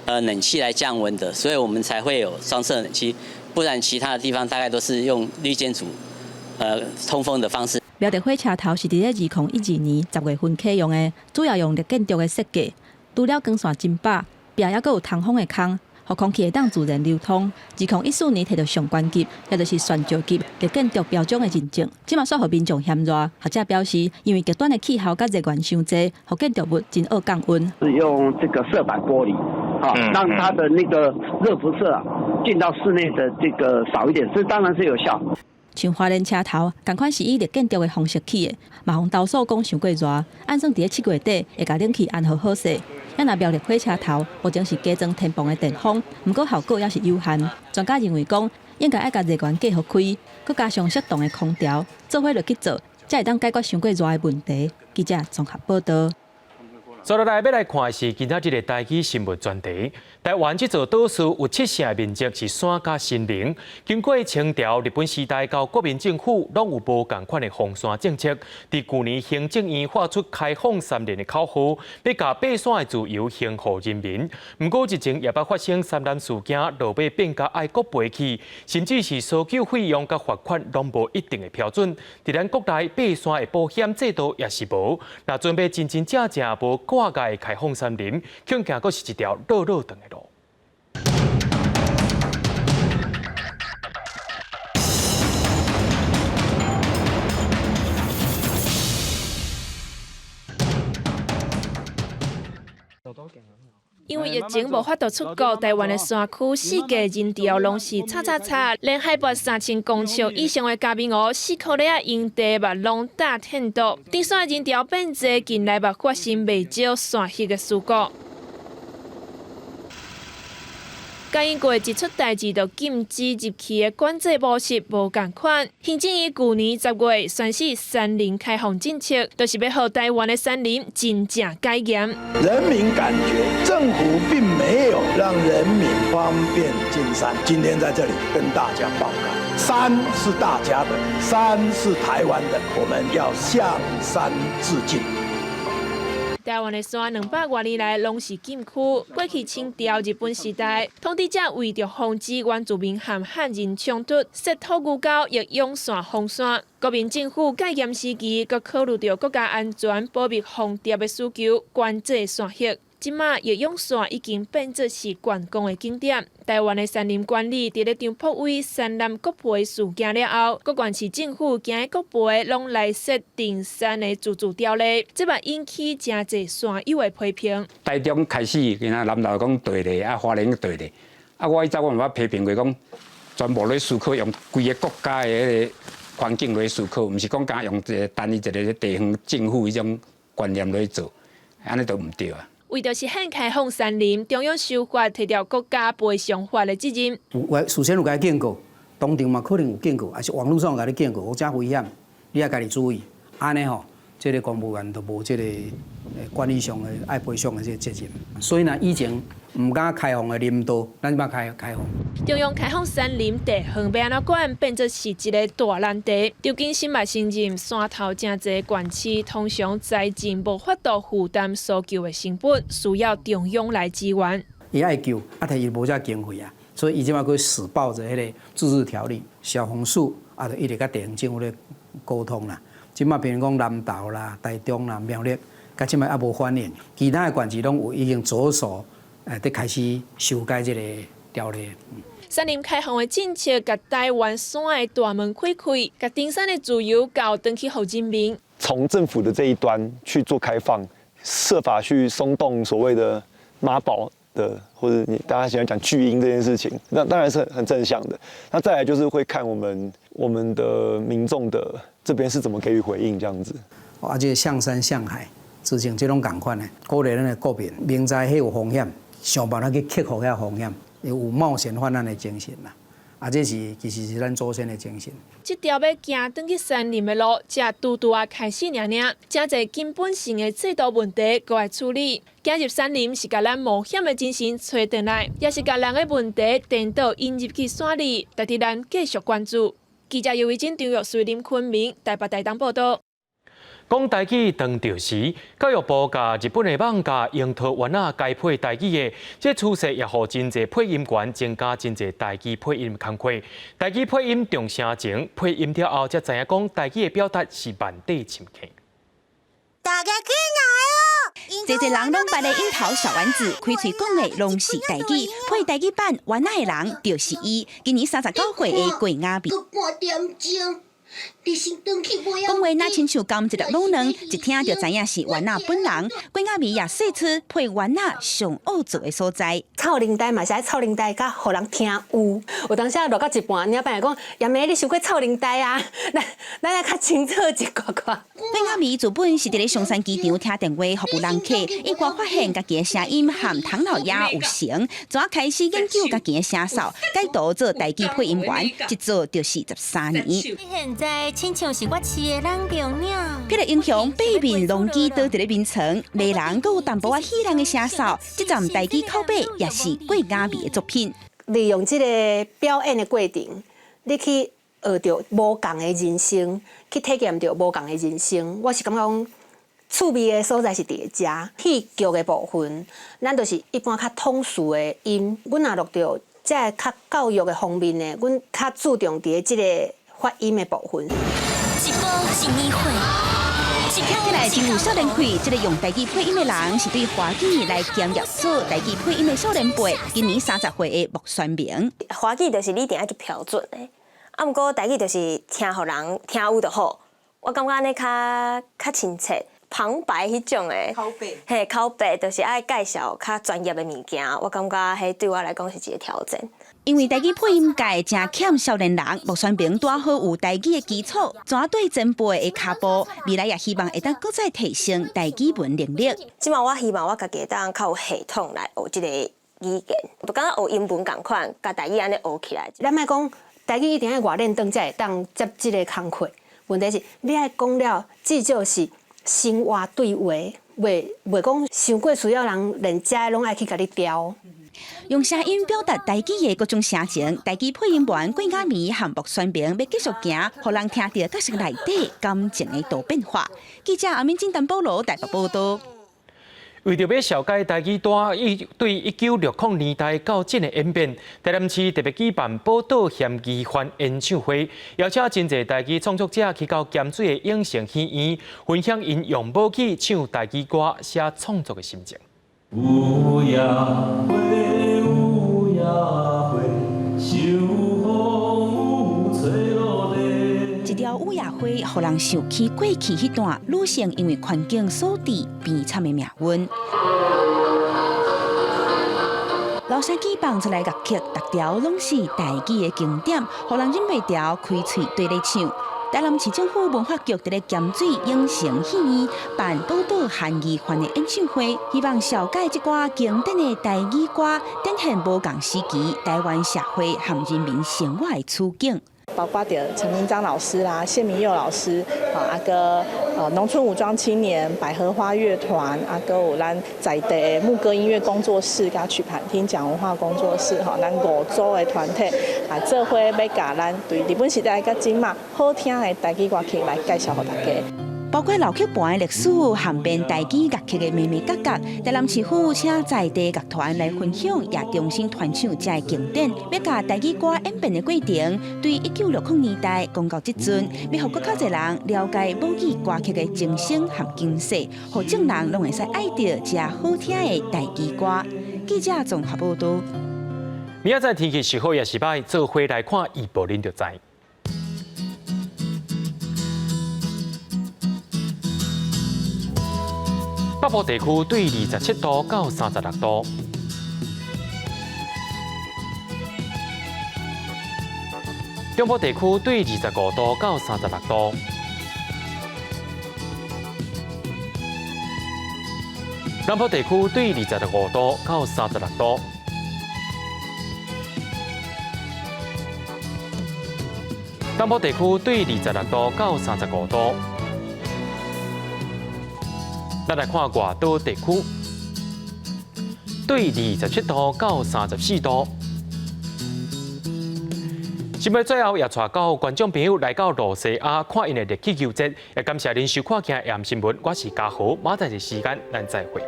冷气来降温的，所以我们才会有双色冷气，不然其他的地方大概都是用绿建筑通风的方式。
标的火车头是伫2012年10月份启用的，主要用绿建筑的设计，除了光线真饱，壁也佫有通风的孔。互空气会当自然流通。2014年摕到上关级，也就是全球级绿建筑标章的认证。即马煞互民众嫌热，学者表示，因为极端的气候甲热源伤济，互建筑物真恶降温。
是用这个色板玻璃，让它的那个热辐射进到室内的这个少一点，这当然是有效。
像花莲车头，同款是以绿建筑的方式起的，嘛互投诉讲伤过热，按算伫咧7月底会甲冷气安好好势。也若标绿火车头，目前是加装天棚的电风，不过效果也是有限。专家认为讲，应该要甲热源计合开，佮加上适当的空调，做伙落去做，才会当解决伤过热的问题。记者综合报道。
接落来要来看的是今仔日的台语新闻专题。台湾这座岛屿有7成面积是山甲森林，经过清朝、日本时代到国民政府，拢有无同款的封山政策。伫去年行政院发出开放3年的口号，要甲爬山的自由还予人民。不过日前也捌发生山难事件，落尾变甲爱国背弃，甚至是搜救费用甲罚款拢无一定的标准。伫咱国内爬山的保险制度也是无，若准备真正无挂界的开放山林，恐惊阁是一条绕长的路。
因为疫情无法度出国，台湾的山区四界人潮拢是叉叉叉，连海拔3000公尺以上的嘉明湖、4颗里啊营地嘛拢大天度，登山人潮变多，近来嘛发生袂少山陷的事故。甲因过一出代志，就禁止入去的管制模式无共款。行政院去年10月宣示山林开放政策，就是要让台湾的山林真正改严。
人民感觉政府并没有让人民方便进山。今天在这里跟大家报告，山是大家的，山是台湾的，我们要向山致敬。
台湾的山200多年来拢是禁区。过去清朝、日本时代，统治者为着防止原住民和汉人冲突，设土牛沟亦用线封山。国民政府戒严时期，佮考虑到国家安全、保密防谍的需求，管制山穴。即马亦用线已经变作是观光的景点。台湾的山林管理伫咧张破位山南国培事件了后，各县市政府行各培拢来设定山的自治条例，这嘛引起真侪山友的批评。
台中开始，今仔南投讲地咧，花莲地咧，我以前我嘛批评过讲，全部咧思考用规个国家的迄个环境来思考，毋是讲敢用一个单一一个地方政府迄种观念来做，安尼都毋对啊。
为着实现开放山林，中央修法摕掉国家赔偿法的责任。
事先有甲你警告，当场嘛可能有警告，还是网络上有甲你警告，我真危险，你也家己注意。安尼吼，这个公务员都无这个管理上的爱赔偿的这个责任。所以呢，以前唔敢开放的林道，咱即摆开放。
中央开放山林地方要安怎管，变作是一个大难题。究竟新马新任山头真侪县市，通常财政无法度负担所救的成本，需要中央来支援。
伊爱救，摕伊无遮经费啊，所以伊即摆佫死抱着迄个自治条例、消防署就一直甲地方政府咧沟通啦。即摆比如讲南投啦、台中啦、苗栗，甲即摆也无反应，其他的县市拢有已经着手。得开始修改这个条例。
山林开放的政策，甲台湾山的大门开开，甲登山的自由交登去互人民。
从政府的这一端去做开放，设法去松动所谓的妈宝的，或者大家喜欢讲巨婴这件事情，那当然是很正向的。那再来就是会看我们的民众的这边是怎么给予回应这样子。
这向山向海，之前这种共款的，鼓励咱的国民明知迄有风险，想办法去克服遐风险，有冒险犯难的精神啦。这其实是咱祖先的精神。
这条要行登去山林的路，才拄拄开始尔。真侪根本性的制度问题，搁来处理。走入山林是甲咱冒险的精神找回来，也是甲人的问题颠倒引入去山里，值得咱继续关注。记者姚伟珍、张玉瑞、林坤明，台北大东报道。
讲台语当着时，教育部甲日本的网架樱桃园仔改配台语的，这趋势也互真侪配音员增加真侪台语配音工课。台语配音重声前，配音了后才知影讲台语的表达是万底深刻。
大家起来哦！这人拢捌的樱桃小丸子，开嘴讲的拢是台语，配台语版园仔的人就是伊。今年39岁的郭雅碧。讲话那亲像甘一粒卤卵，一听就知影是园仔本人。郭雅碧也说出配园仔上恶做的所在。
臭奶呆嘛是爱臭奶呆，甲互人听有。有当时落到一半，领班来讲，叶妹你想过臭奶呆啊？咱来较清楚一寡寡。
郭雅碧自本是伫咧松山机场听电话服务人客，伊挂发现家己的声音和唐老鸭有成，怎开始研究家己的声哨，改读做台语配音员，一做就是13年。现在亲像是我饲的人公鸟。迄个英雄背面拢记倒伫咧眠床，迷人阁有淡薄仔喜人的声哨，这站台语口碑也是郭雅碧的作品。
利用这个表演的过程，你去学到无共的人生，去体验到无共的人生。我是感觉讲，趣味的所在是伫遮，戏剧的部分，咱就是一般较通俗的音。阮若录到这较教育的方面的，阮较注重伫这个发音的部分。
一波一年会。听起来真有少年气，这个用台语配音的人是对华语来兼业做台语配音的少年辈，今年30岁的穆宣明。
华语就是你一定要去标准的，毋过台语就是听互人听有就好。我感觉安尼较亲切。旁白迄种的，嘿，口白就是爱介绍较专业的物件，我感觉迄对我来讲是一个挑战。
因为台语配音界正欠少年人，穆宣明拄好有台语的基础，怎对前辈的脚步，未来也希望会当搁再提升台语文能力。
即马我希望我家己会当较有系统来学即个语言，就敢若学英文共款，甲台语安尼学起来。咱莫讲台语一定要外练当才会当接即个工课，问题是你爱讲了，至少是。生活对话，袂讲伤过需要人连遮拢爱去甲你调。
用声音表达台语的各种声情，台语配音员郭雅碧和穆宣明要继续行，互人听到角色内底感情的大变化。记者阿明金丹保罗台北报道。
为着要消解台语单对1960年代到今的演变，台南市特别举办宝岛嫌疑犯演唱会，邀请真侪台语创作者去到咸水的影城戏院，分享因用武器唱台语歌写创作的心情。有夜花，有夜花，秋风有吹落地。
一条乌鸦花，互人想起过去迄段女性因为环境所致悲惨的命运。老山鸡放出来乐曲，逐条拢是台语的经典，互人忍袂住开嘴对咧唱。台南市政府文化局伫咧咸水影城戏院办宝岛嫌疑犯的演唱会，希望消解这寡经典的台语歌，展现无共时期台湾社会和人民生活的处境。
包括着陈明章老师啦、谢明佑老师，啊个农村武装青年、百合花乐团，啊个有咱在地的牧歌音乐工作室、甲曲盘厅讲文化工作室，吼，咱5组的团体啊，做伙要甲咱对日本时代甲今嘛好听的台语歌曲来介绍给大家。
包括老曲盘的历史和编台语乐曲的眉眉角角，台南市府请在地乐团来分享，也重新传唱这个经典，要甲台语歌演变的过程，对1960年代讲到即阵，要互更较侪人了解母语歌曲的精神和精髓，互众人拢会使爱着这好听的台语歌。记者综合报道。
明仔载天气是好也是歹，做回来看预报您就知。北部地区对27度到36度，中部地区对25度到36度，南部地区对25度到36度，东部地区对26度到35度。咱来看外岛地区，对27度到34度。节目最后也带到观众朋友来到罗西亚看因的热气球节，也感谢您收看今日盐新闻，我是嘉豪，马仔的时间咱再会。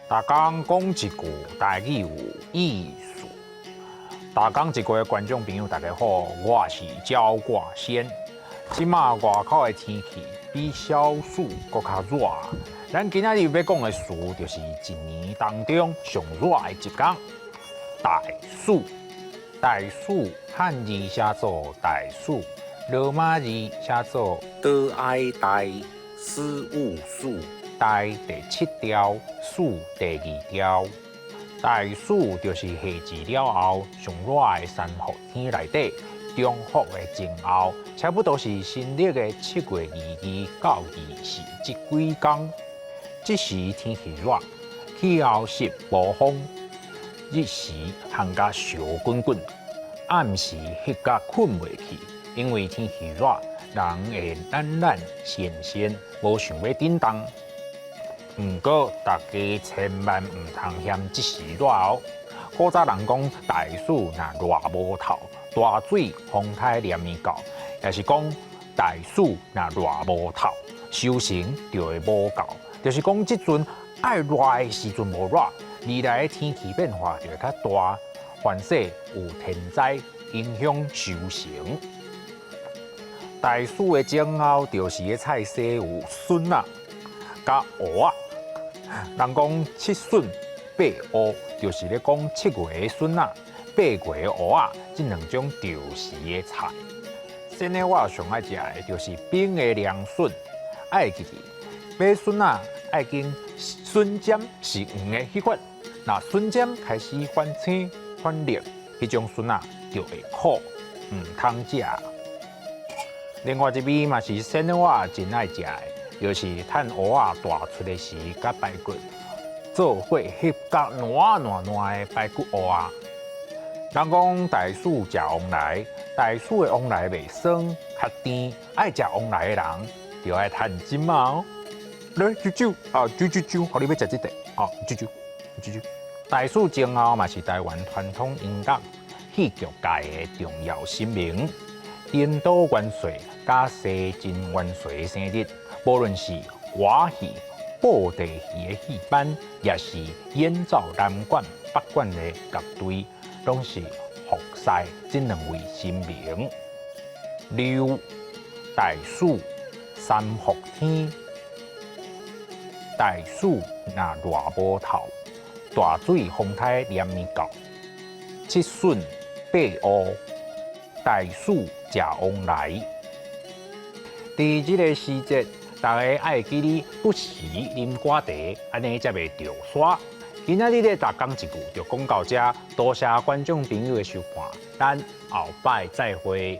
大家讲一句台语有意思。大家一句的观众朋友，大家好，我是焦挂先。即马外口的天气比消暑搁较热。咱今仔日要讲的词，就是一年当中上热的一天——大暑。大暑汉字写作大暑，罗马字写作德哀大，暑勿暑。大第7条，暑第2条。大暑就是夏至了后上热的3伏天内底，中伏的前后，差不多是新历的7月22到24这几天。这时天气热，气候湿无风，日时烘甲烧滚滚，暗时翕甲困袂去，因为天气热，人会懒懒闲闲，无想要振动。不过，大家千万唔通嫌这时热哦。古早人讲大暑若热无透，大水风台连面到，也是讲大暑若热无透，修行就会无够。就是讲即阵爱热的时阵无热，未来的天气变化就会较大，凡说有天灾影响修行。大暑的前后，就是个菜色有笋啊，甲蚵仔。人讲7笋8蚵，就是咧讲7月的笋啊，8月的蚵仔，这2种潮时的菜。先呢，我上爱食的就是冰的凉笋，爱记记，买笋啊爱经笋尖是黄的迄款，那笋尖开始翻青翻绿，迄种笋啊就会苦，唔通食。另外一味嘛是先呢，我真爱食的。就是趁蚵仔大出的时，甲排骨做伙翕甲烂的排骨蚵仔。人讲大暑食旺来，大暑的旺来袂酸较甜，爱食旺来的人就爱趁金嘛哦。来啾啾啊啾啾啾，互你要食这个哦啾啾啾啾。大暑前后嘛是台湾传统音乐戏剧界的重要神明，颠倒元帅甲西晋元帅的生日。无论是歌戏、布袋戏的戏班，也是演奏南管、北管的乐队，拢是服侍这2位神明。六大暑3伏天，大暑若热无透，大水风台连面到，7笋8蚵，大暑食旺来。伫这个时节，大家爱记哩不时啉寡茶，安尼才袂着沙。今仔日的大讲一句就讲到这，多谢观众朋友的收看，咱后摆再会。